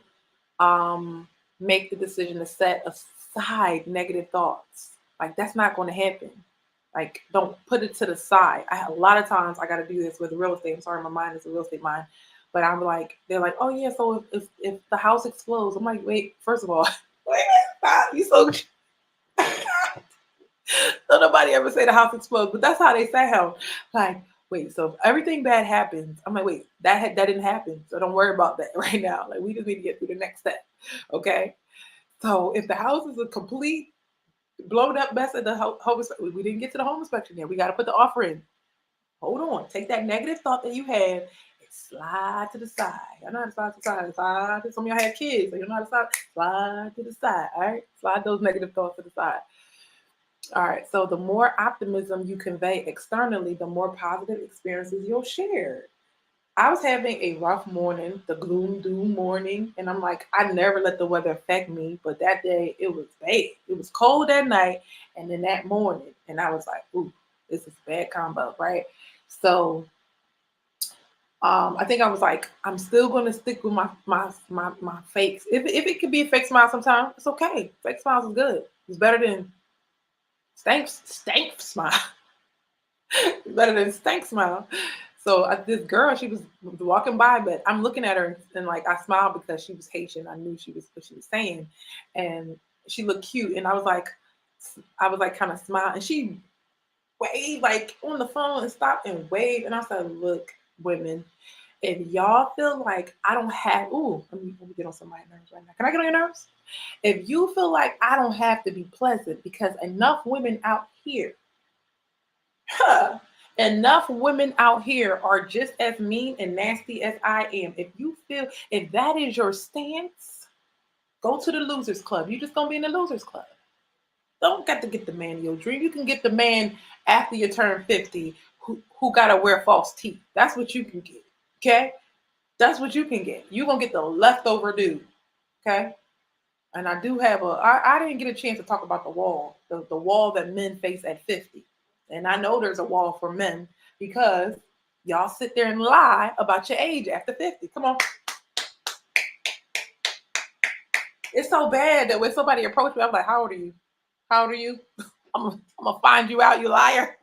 Make the decision to set aside negative thoughts. Like, that's not going to happen. Like, don't put it to the side. A lot of times I got to do this with real estate. I'm sorry, my mind is a real estate mind. But I'm like, they're like, oh yeah, so if the house explodes, I'm like, wait, first of all, wait, stop. You so don't nobody ever say the house explodes, but that's how they sound. Like, wait, so if everything bad happens, I'm like, wait, that didn't happen, so don't worry about that right now. Like, we just need to get through the next step, okay? So if the house is a complete blown up mess at the home, we didn't get to the home inspection yet. We got to put the offer in. Hold on, take that negative thought that you had and slide to the side. I know how to slide to the side. Slide to, some of y'all have kids, so you know how to slide to the side. All right, slide those negative thoughts to the side. All right, so the more optimism you convey externally, the more positive experiences you'll share. I was having a rough morning, the gloom doom morning, and I'm like, I never let the weather affect me, but that day it was bad. It was cold that night, and then that morning, and I was like, ooh, this is a bad combo, right? So I think I was like, I'm still gonna stick with my fakes. If it could be a fake smile sometimes, it's okay. Fake smiles is good. It's better than stank smile. Better than stank smile. So this girl, she was walking by, but I'm looking at her and like I smiled because she was Haitian. I knew she was what she was saying, and she looked cute. And I was like kind of smile, and she waved like on the phone and stopped and waved. And I said, "Look, women, if y'all feel like I don't have, ooh, let me get on somebody's nerves right now. Can I get on your nerves? If you feel like I don't have to be pleasant because enough women out here." Enough women out here are just as mean and nasty as I am. If that is your stance, go to the losers club. You just gonna be in the losers club. Don't got to get the man of your dream. You can get the man after you turn 50 who gotta wear false teeth. That's what you can get. Okay? That's what you can get. You're gonna get the leftover dude. Okay? And I do have I didn't get a chance to talk about the wall that men face at 50. And I know there's a wall for men because y'all sit there and lie about your age after 50. Come on. It's so bad that when somebody approaches me, I'm like, how old are you? How old are you? I'm gonna find you out, you liar.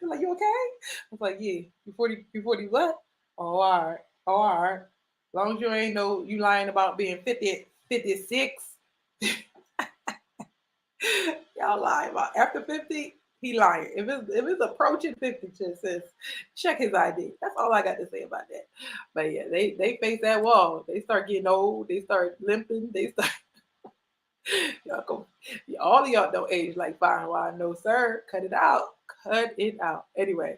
I'm like, you okay? I was like, yeah, you 40 what? Oh, all right. Oh, all right. As long as you ain't know you lying about being 50, 56. Y'all lie about after 50, he lying. If it's approaching 50, just says check his ID. That's all I got to say about that. But yeah, they face that wall. They start getting old, they start limping, they start y'all go, all of y'all don't age like fine wine. No, sir. Cut it out. Cut it out. Anyway,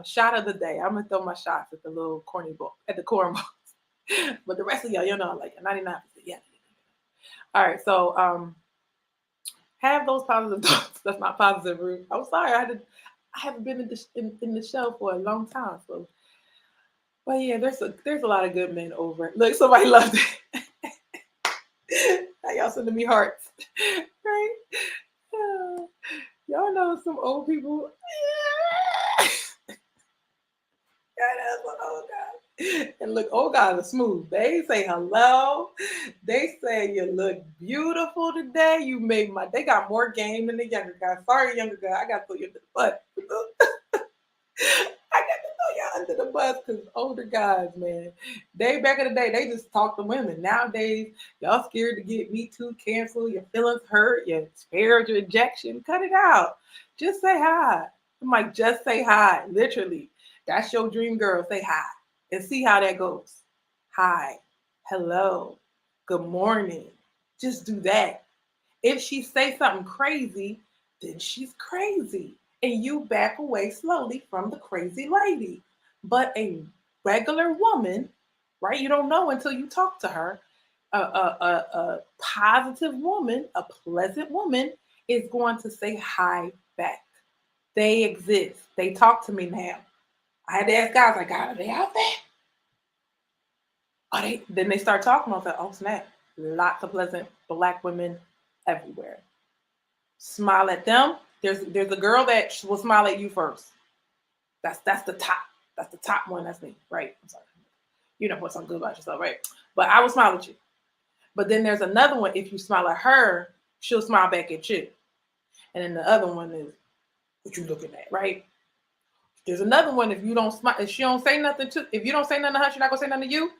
shot of the day. I'm gonna throw my shots at the little corny ball, at the corn balls. But the rest of y'all, like 99%. Yeah. All right, so have those positive thoughts. That's not positive, Ruth. I'm sorry. I haven't been in the show for a long time. So, but yeah, there's a lot of good men over. Look, somebody loves it. Now y'all sending me hearts, right? Y'all know some old people. Yeah, that's what old guys. And look, old guys are smooth. They say hello. They say you look beautiful today. You made my. They got more game than the younger guys. Sorry, younger guy. I got to throw you under the bus. I got to throw y'all under the bus because older guys, man, they back in the day, they just talk to women. Nowadays, y'all scared to get Me Too canceled. Your feelings hurt. Your spiritual injection. Cut it out. Just say hi. I'm like, just say hi. Literally. That's your dream girl. Say hi and see how that goes. Hi. Hello. Good morning. Just do that. If she say something crazy, then she's crazy. and you back away slowly from the crazy lady. But a regular woman, right? You don't know until you talk to her. A positive woman, a pleasant woman, is going to say hi back. They exist. They talk to me now. I had to ask guys, like, God, are they out there? Are they? Then they start talking. I was like, oh snap! Lots of pleasant black women everywhere. Smile at them. There's a girl that will smile at you first. That's the top. That's the top one. That's me, right? I'm sorry. You know put something good about yourself, right? But I will smile at you. But then there's another one. If you smile at her, she'll smile back at you. And then the other one is what you looking at, right? There's another one. If you don't smile, if she don't say nothing to, if you don't say nothing to her, she's not gonna say nothing to you.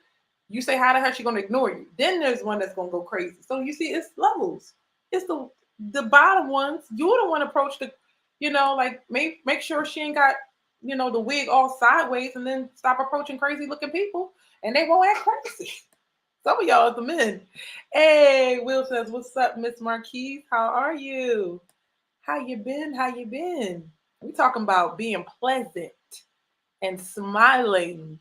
You say hi to her, she's gonna ignore you. Then there's one that's gonna go crazy. So you see, it's levels. It's the bottom ones. You don't want to approach the, like make sure she ain't got, the wig all sideways, and then stop approaching crazy looking people, and they won't act crazy. Some of y'all are the men. Hey, Will says, "What's up, Miss Marquise? How are you? How you been? How you been?" We talking about being pleasant and smiling,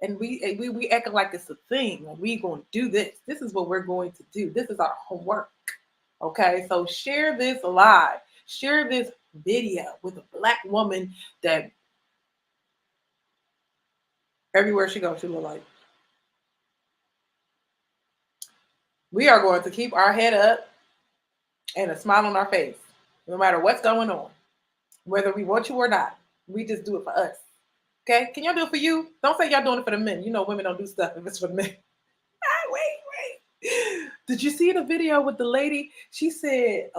and we acting like it's a thing. Like we going to do this. This is what we're going to do. This is our homework. Okay, so share this live. Share this video with a black woman that everywhere she goes, she look like. We are going to keep our head up and a smile on our face, no matter what's going on, whether we want you or not. We just do it for us. Okay? Can y'all do it for you? Don't say y'all doing it for the men. You know women don't do stuff if it's for the men. Wait. Did you see the video with the lady? She said,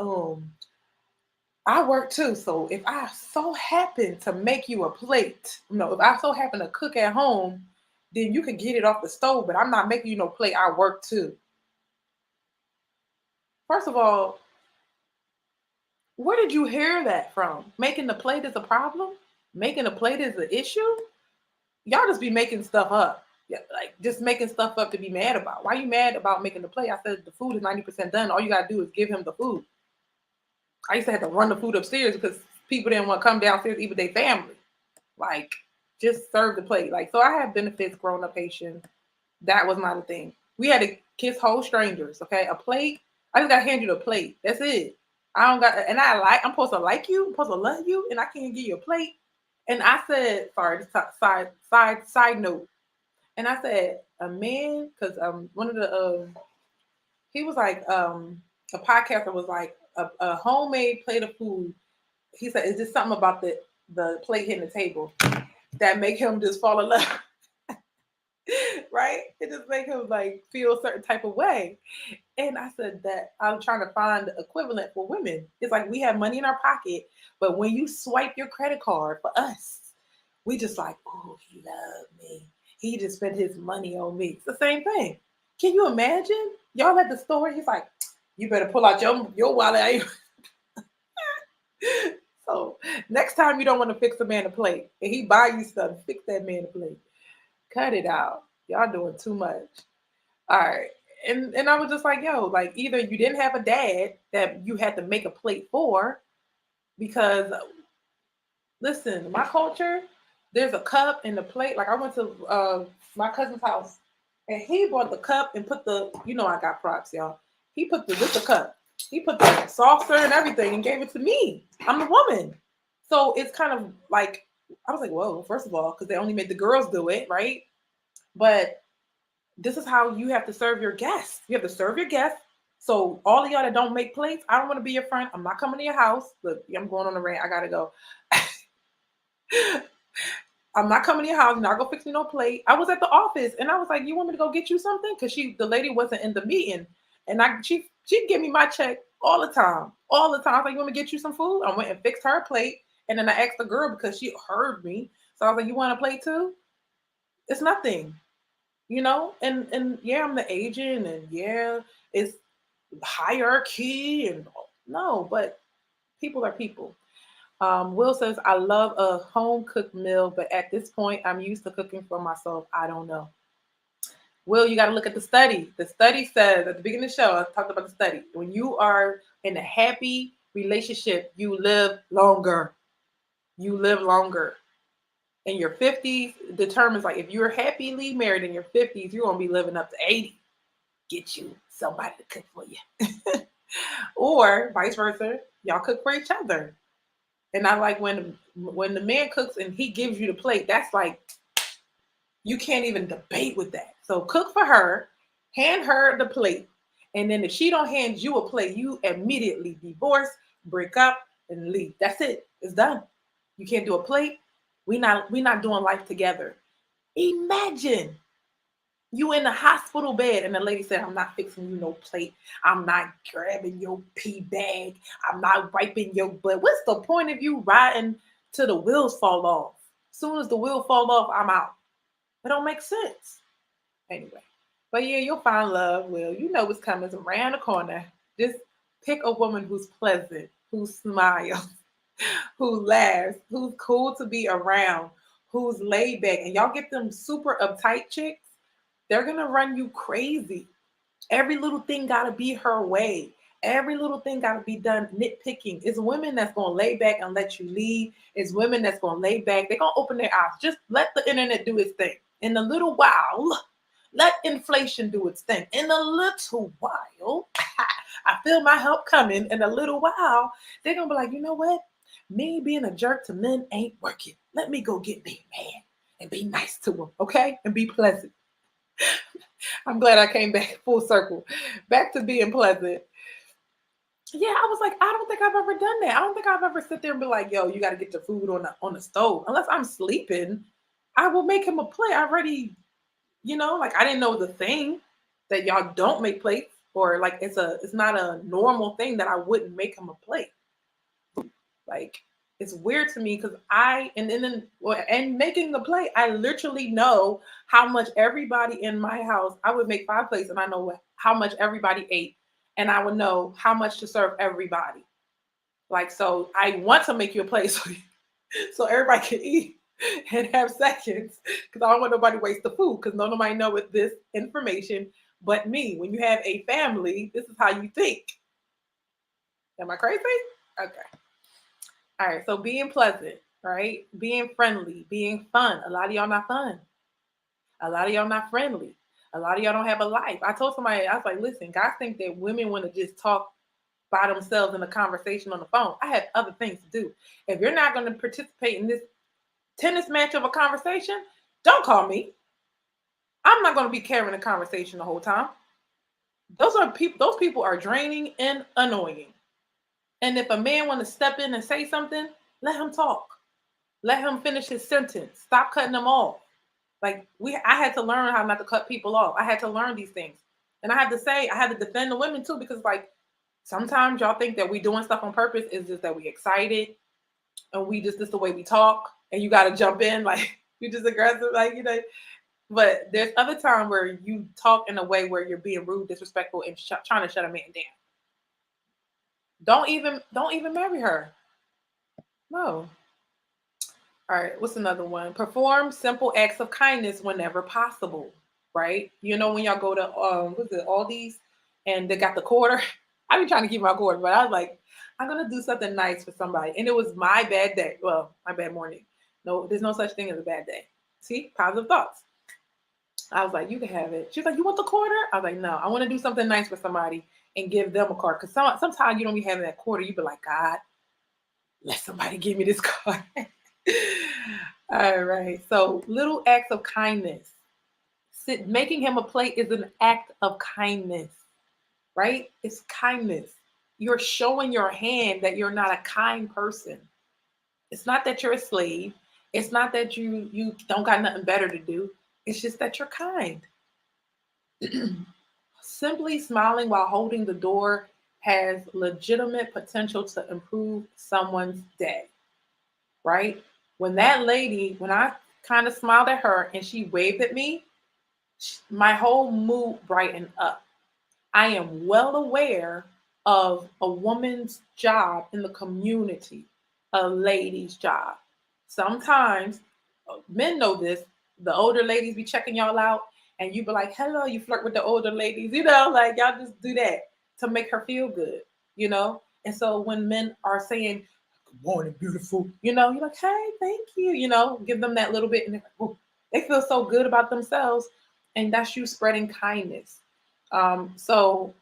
I work too, so if I so happen to make you a plate, if I so happen to cook at home, then you can get it off the stove, but I'm not making you no plate. I work too. First of all, where did you hear that from? Making the plate is a problem? Making a plate is an issue? Y'all just be making stuff up. Yeah, like just making stuff up to be mad about. Why are you mad about making the plate? I said the food is 90% done. All you gotta do is give him the food. I used to have to run the food upstairs because people didn't want to come downstairs, even their family. Like, just serve the plate. Like, so I had benefits growing up Haitian. That was not a thing. We had to kiss whole strangers, okay? A plate, I just got to hand you the plate. That's it. I don't got, and I'm supposed to like you, I'm supposed to love you, and I can't give you a plate. And I said, sorry, this side note. And I said, a man, because one of the, he was like, a podcaster was like, a homemade plate of food. He said, "Is this something about the plate hitting the table that make him just fall in love?" Right? It just make him like feel a certain type of way. And I said that I'm trying to find the equivalent for women. It's like we have money in our pocket, but when you swipe your credit card for us, we just like, oh, he loved me. He just spent his money on me. It's the same thing. Can you imagine? Y'all at the store, he's like, you better pull out your wallet. So next time you don't want to fix a man a plate and he buy you stuff, fix that man a plate. Cut it out. Y'all doing too much. All right. And I was just like, yo, like either you didn't have a dad that you had to make a plate for, because listen, my culture, there's a cup and the plate. Like I went to my cousin's house and he brought the cup and put I got props, y'all. He put the cup. He put the saucer and everything and gave it to me. I'm the woman. So it's kind of like, I was like, whoa, first of all, because they only made the girls do it, right? But this is how you have to serve your guests. You have to serve your guests. So all of y'all that don't make plates, I don't want to be your friend. I'm not coming to your house. Look, I'm going on a rant. I gotta go. I'm not coming to your house. You're not gonna fix me no plate. I was at the office and I was like, you want me to go get you something? Because the lady wasn't in the meeting. And she'd give me my check all the time. All the time. I was like, you want me to get you some food? I went and fixed her plate. And then I asked the girl because she heard me. So I was like, you want a plate too? It's nothing. And yeah, I'm the agent, and yeah, it's hierarchy, and no, but people are people. Will says, I love a home cooked meal, but at this point, I'm used to cooking for myself. I don't know. Will, you got to look at the study. The study says at the beginning of the show, I talked about the study. When you are in a happy relationship, you live longer. You live longer. In your 50s determines, like, if you're happily married in your 50s, you're going to be living up to 80. Get you somebody to cook for you. Or vice versa, y'all cook for each other. And I like when the man cooks and he gives you the plate, that's like, you can't even debate with that. So cook for her, hand her the plate, and then if she don't hand you a plate, you immediately divorce, break up, and leave. That's it. It's done. You can't do a plate. We not doing life together. Imagine you in the hospital bed and the lady said, I'm not fixing you no plate. I'm not grabbing your pee bag. I'm not wiping your butt. What's the point of you riding till the wheels fall off? As soon as the wheel fall off, I'm out. It don't make sense. Anyway. But yeah, you'll find love. Well, you know what's coming. It's around the corner. Just pick a woman who's pleasant, who smiles, who laughs, who's cool to be around, who's laid back. And y'all get them super uptight chicks, they're gonna run you crazy. Every little thing gotta be her way. Every little thing gotta be done nitpicking. It's women that's gonna lay back and let you lead. It's women that's gonna lay back. They're gonna open their eyes. Just let the internet do its thing. In a little while, let inflation do its thing. In a little while, I feel my help coming. In a little while, they're gonna be like, you know what? Me being a jerk to men ain't working. Let me go get me a man and be nice to him, okay? And be pleasant. I'm glad I came back full circle, back to being pleasant. Yeah, I was like, I don't think I've ever done that. I don't think I've ever sit there and be like, yo, you got to get your food on the stove. Unless I'm sleeping, I will make him a plate. I already, like I didn't know the thing that y'all don't make plates, or like it's not a normal thing that I wouldn't make him a plate. Like, it's weird to me because and making the plate, I literally know how much everybody in my house. I would make 5 plates, and I know how much everybody ate, and I would know how much to serve everybody. Like, so I want to make you a plate so everybody can eat and have seconds, because I don't want nobody to waste the food, because nobody know with this information but me. When you have a family, this is how you think. Am I crazy? Okay. All right, so being pleasant, right? Being friendly, being fun. A lot of y'all not fun. A lot of y'all not friendly. A lot of y'all don't have a life. I told somebody, I was like, listen, guys think that women want to just talk by themselves in a conversation on the phone. I have other things to do. If you're not going to participate in this tennis match of a conversation, don't call me. I'm not going to be carrying a conversation the whole time. Those people are draining and annoying. And if a man want to step in and say something, let him talk. Let him finish his sentence. Stop cutting them off. Like, I had to learn how not to cut people off. I had to learn these things. And I had to defend the women too, because like sometimes y'all think that we doing stuff on purpose. Is just that we excited and this is the way we talk, and you gotta jump in, like you just aggressive, like But there's other time where you talk in a way where you're being rude, disrespectful, and trying to shut a man down. Don't even marry her. No. All right, what's another one? Perform simple acts of kindness whenever possible. Right? When y'all go to what's it, Aldi's, and they got the quarter. I be trying to keep my quarter, but I was like, I'm gonna do something nice for somebody. And it was my bad day. Well, my bad morning. No, there's no such thing as a bad day. See, positive thoughts. I was like, you can have it. She's like, you want the quarter? I was like, no, I want to do something nice for somebody and give them a card. Because sometimes you don't be having that quarter. You be like, God, let somebody give me this card. All right. So little acts of kindness. Making him a plate is an act of kindness, right? It's kindness. You're showing your hand that you're not a kind person. It's not that you're a slave. It's not that you don't got nothing better to do. It's just that you're kind. Simply smiling while holding the door has legitimate potential to improve someone's day, right? When I kind of smiled at her and she waved at me, my whole mood brightened up. I am well aware of a woman's job in the community, a lady's job. Sometimes men know this. The older ladies be checking y'all out, and you be like, "Hello," you flirt with the older ladies, like y'all just do that to make her feel good. And so when men are saying, morning, beautiful. You're like, hey, thank you. Give them that little bit, and they're like, oh, they feel so good about themselves, and that's you spreading kindness. So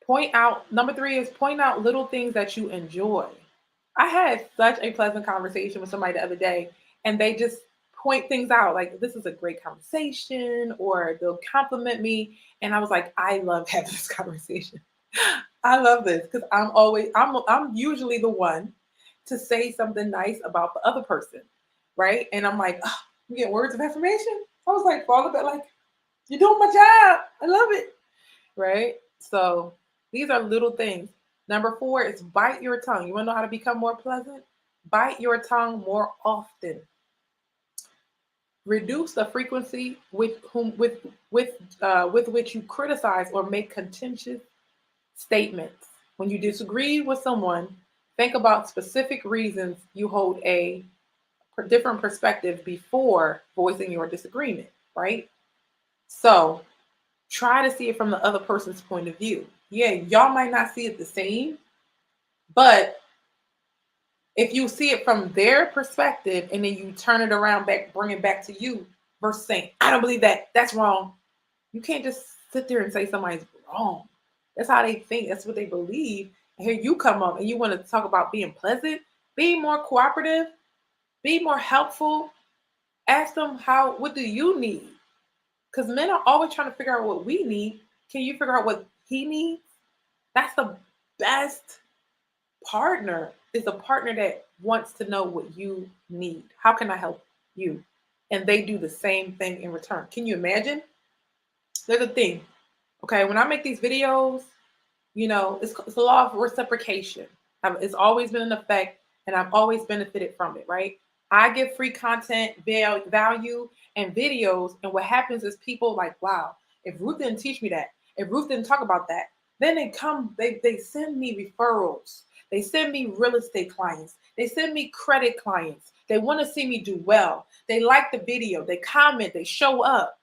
point out, number 3 is point out little things that you enjoy. I had such a pleasant conversation with somebody the other day, and they just point things out like, this is a great conversation, or they'll compliment me. And I was like, I love having this conversation. I love this because I'm usually the one to say something nice about the other person, right? And I'm like, oh, I'm getting words of affirmation. I was like, all of it, like, you're doing my job. I love it, right? So these are little things. Number 4 is bite your tongue. You want to know how to become more pleasant? Bite your tongue more often. Reduce the frequency with which you criticize or make contentious statements. When you disagree with someone, think about specific reasons you hold a different perspective before voicing your disagreement, right? So try to see it from the other person's point of view. Yeah, y'all might not see it the same, but if you see it from their perspective and then you turn it around back, bring it back to you versus saying, I don't believe that, that's wrong. You can't just sit there and say somebody's wrong. That's how they think. That's what they believe. And here you come up and you want to talk about being pleasant, being more cooperative, be more helpful. Ask them what do you need? Because men are always trying to figure out what we need. Can you figure out what he needs? That's the best partner, is a partner that wants to know what you need. How can I help you? And they do the same thing in return. Can you imagine? There's a thing. Okay, when I make these videos, it's the law of reciprocation. It's always been in effect, and I've always benefited from it, right? I give free content, value, and videos, and what happens is people like, wow, if Ruth didn't teach me that, if Ruth didn't talk about that, then they send me referrals. They send me real estate clients. They send me credit clients. They want to see me do well. They like the video. They comment. They show up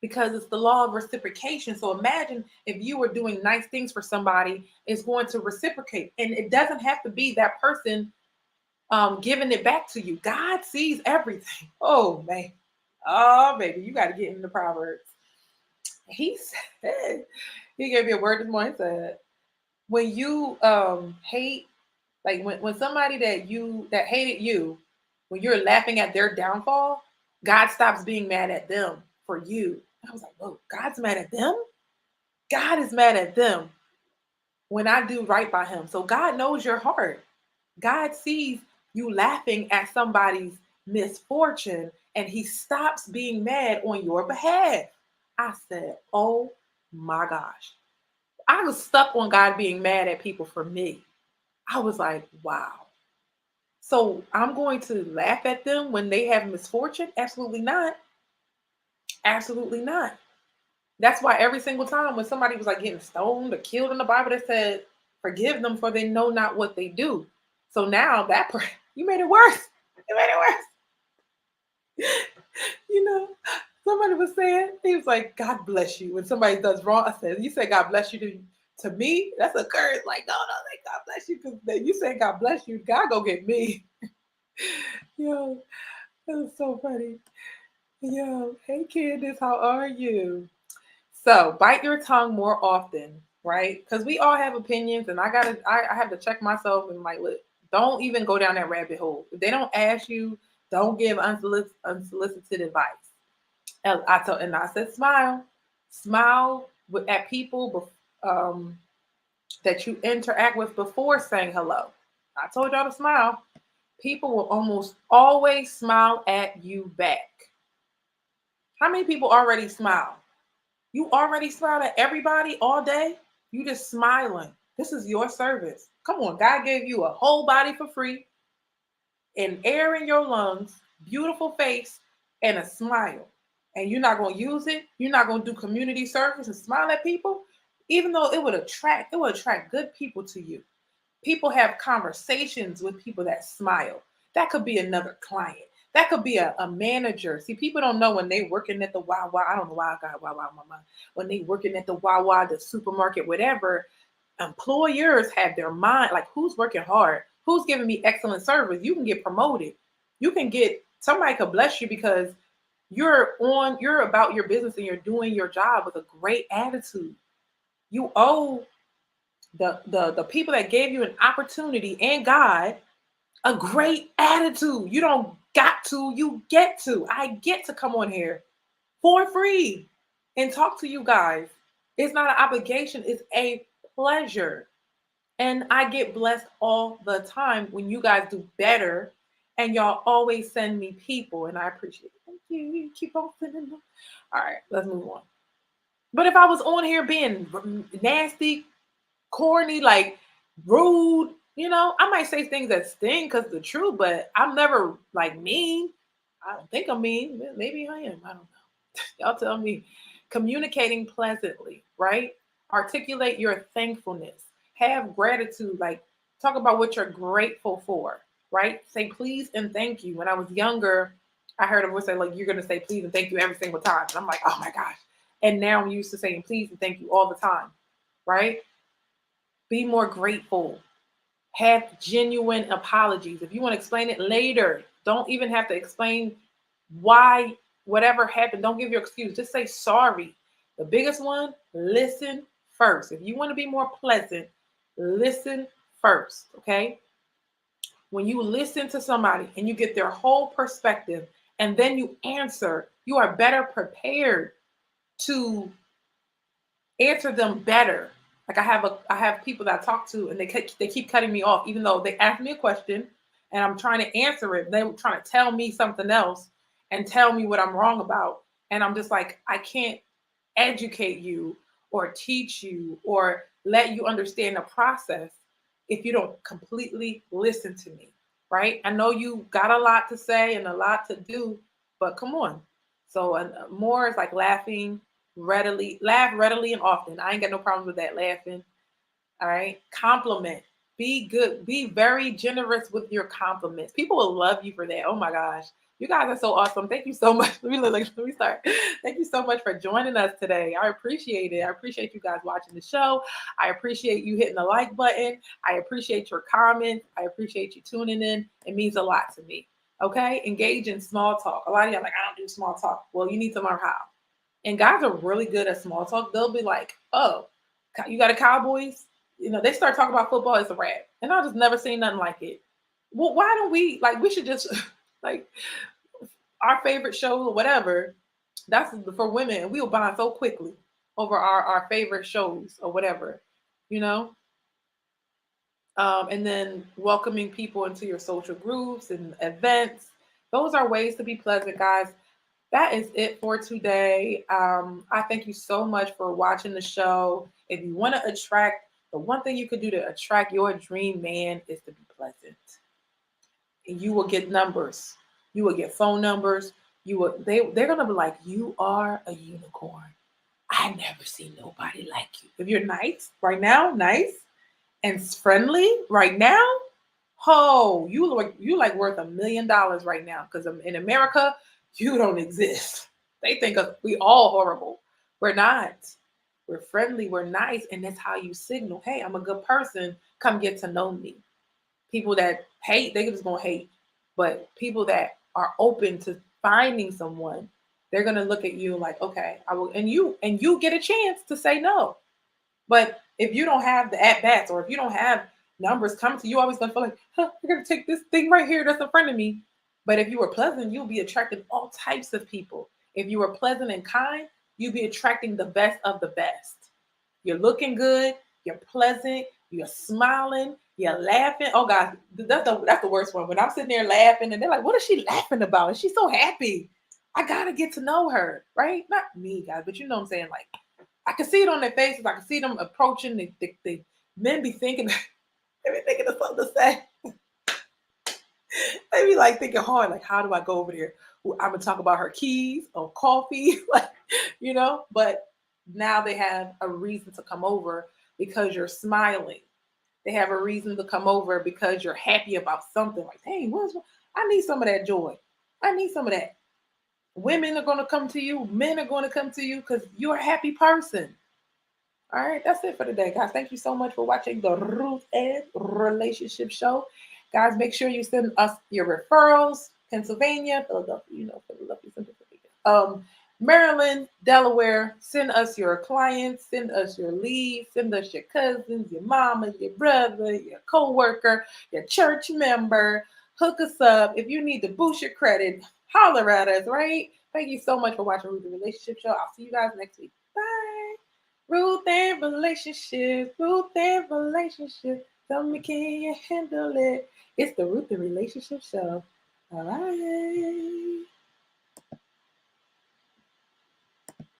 because it's the law of reciprocation. So imagine if you were doing nice things for somebody, it's going to reciprocate. And it doesn't have to be that person giving it back to you. God sees everything. Oh, man. Oh, baby, you got to get into Proverbs. He said, he gave me a word this morning. He said, when you hate, like when somebody that hated you, when you're laughing at their downfall, God stops being mad at them for you. I was like, whoa, God's mad at them? God is mad at them when I do right by him. So God knows your heart. God sees you laughing at somebody's misfortune and he stops being mad on your behalf. I said, oh my gosh. I was stuck on God being mad at people for me. I was like, wow. So I'm going to laugh at them when they have misfortune? Absolutely not. Absolutely not. That's why every single time when somebody was like getting stoned or killed in the Bible, they said, forgive them for they know not what they do. So now you made it worse. You made it worse. Somebody was saying, he was like, God bless you. When somebody does wrong, I said, you say God bless you to me? That's a curse. Like, no, like God bless you. Because you say God bless you, God go get me. Yo, that was so funny. Yo, hey Candace, how are you? So bite your tongue more often, right? Because we all have opinions, and I have to check myself and like, look, don't even go down that rabbit hole. If they don't ask you, don't give unsolicited advice. And I said, smile at people that you interact with before saying hello. I told y'all to smile. People will almost always smile at you back. How many people already smile? You already smiled at everybody all day. You just smiling. This is your service. Come on, God gave you a whole body for free, and air in your lungs, beautiful face, and a smile. And you're not going to use it. You're not going to do community service and smile at people, even though it would attract good people to you. People have conversations with people that smile. That could be another client. That could be a manager. See, people don't know when they working at the Wawa. I don't know why I got Wawa in my mind. When they working at the Wawa, the supermarket, whatever, Employers have their mind, like who's working hard, who's giving me excellent service. You can get promoted. You can get somebody could bless you because you're about your business and you're doing your job with a great attitude. You owe the people that gave you an opportunity and God a great attitude. You don't got to, you get to. I get to come on here for free and talk to you guys. It's not an obligation, it's a pleasure. And I get blessed all the time when you guys do better and y'all always send me people and I appreciate it. Thank you. You keep on sending them. All right, let's move on. But if I was on here being nasty, corny, like rude, I might say things that sting because the truth, but I'm never like mean. I don't think I'm mean. Maybe I am. I don't know. Y'all tell me. Communicating pleasantly, right? Articulate your thankfulness. Have gratitude. Like talk about what you're grateful for, right? Say please and thank you. When I was younger, I heard a voice say, like, you're gonna say please and thank you every single time. And I'm like, oh my gosh. And now I'm used to saying please and thank you all the time, right? Be more grateful. Have genuine apologies. If you want to explain it later, don't even have to explain why whatever happened. Don't give your excuse. Just say sorry. The biggest one, listen first. If you want to be more pleasant, listen first. Okay. When you listen to somebody and you get their whole perspective and then you answer, you are better prepared to answer them better. Like I have people that I talk to and they keep cutting me off, even though they ask me a question and I'm trying to answer it. They're trying to tell me something else and tell me what I'm wrong about. And I'm just like, I can't educate you or teach you or let you understand the process if you don't completely listen to me. Right? I know you got a lot to say and a lot to do, but come on. So more is like laugh readily and often. I ain't got no problems with that laughing. All right. Compliment. Be good. Be very generous with your compliments. People will love you for that. Oh my gosh. You guys are so awesome. Thank you so much. Let me start. Thank you so much for joining us today. I appreciate it. I appreciate you guys watching the show. I appreciate you hitting the like button. I appreciate your comments. I appreciate you tuning in. It means a lot to me. Okay. Engage in small talk. A lot of y'all like, I don't do small talk. Well, you need to learn how. And guys are really good at small talk. They'll be like, oh, you got a Cowboys? They start talking about football, it's a wrap. And I'll just never seen nothing like it. Well, why don't we should just, like, our favorite show or whatever, that's for women. And we'll bond so quickly over our favorite shows or whatever, you know? And then welcoming people into your social groups and events. Those are ways to be pleasant, guys. That is it for today. I thank you so much for watching the show. If you want to attract, the one thing you could do to attract your dream man is to be pleasant. And you will get numbers. You will get phone numbers. They're gonna be like, you are a unicorn. I never seen nobody like you. If you're nice right now, nice and friendly right now, oh, you like worth $1 million right now. Because in America, you don't exist. They think we all horrible. We're not. We're friendly. We're nice, and that's how you signal. Hey, I'm a good person. Come get to know me. People that hate, they just gonna hate. But people that are open to finding someone, they're gonna look at you like, okay, I will, and you get a chance to say no. But if you don't have the at bats, or if you don't have numbers come to you, always gonna feel like, huh, you're gonna take this thing right here that's in front of me. But if you were pleasant, you'll be attracting all types of people. If you were pleasant and kind, you'll be attracting the best of the best. You're looking good, you're pleasant, you're smiling, you're laughing. Oh God, that's the worst one. When I'm sitting there laughing and they're like, what is she laughing about? And she's so happy. I gotta get to know her, right? Not me, guys, but you know what I'm saying? Like, I can see it on their faces. I can see them approaching. The men be thinking, they be thinking of something to say. They be like thinking hard, like, how do I go over there? I'm gonna talk about her keys or coffee, like, but now they have a reason to come over because you're smiling. They have a reason to come over because you're happy about something. Like, hey, I need some of that joy. I need some of that. Women are going to come to you. Men are going to come to you because you're a happy person. All right, that's it for today, guys. Thank you so much for watching the Ruth and Relationship Show. Guys, make sure you send us your referrals. Pennsylvania, Philadelphia, Philadelphia, Pennsylvania. Maryland, Delaware, send us your clients, send us your leads, send us your cousins, your mama, your brother, your co-worker, your church member. Hook us up. If you need to boost your credit, holler at us, right? Thank you so much for watching Ruth and Relationship Show. I'll see you guys next week. Bye. Ruth and relationships, Ruth and relationships. Tell me, can you handle it? It's the Ruth and Relationship Show. All right.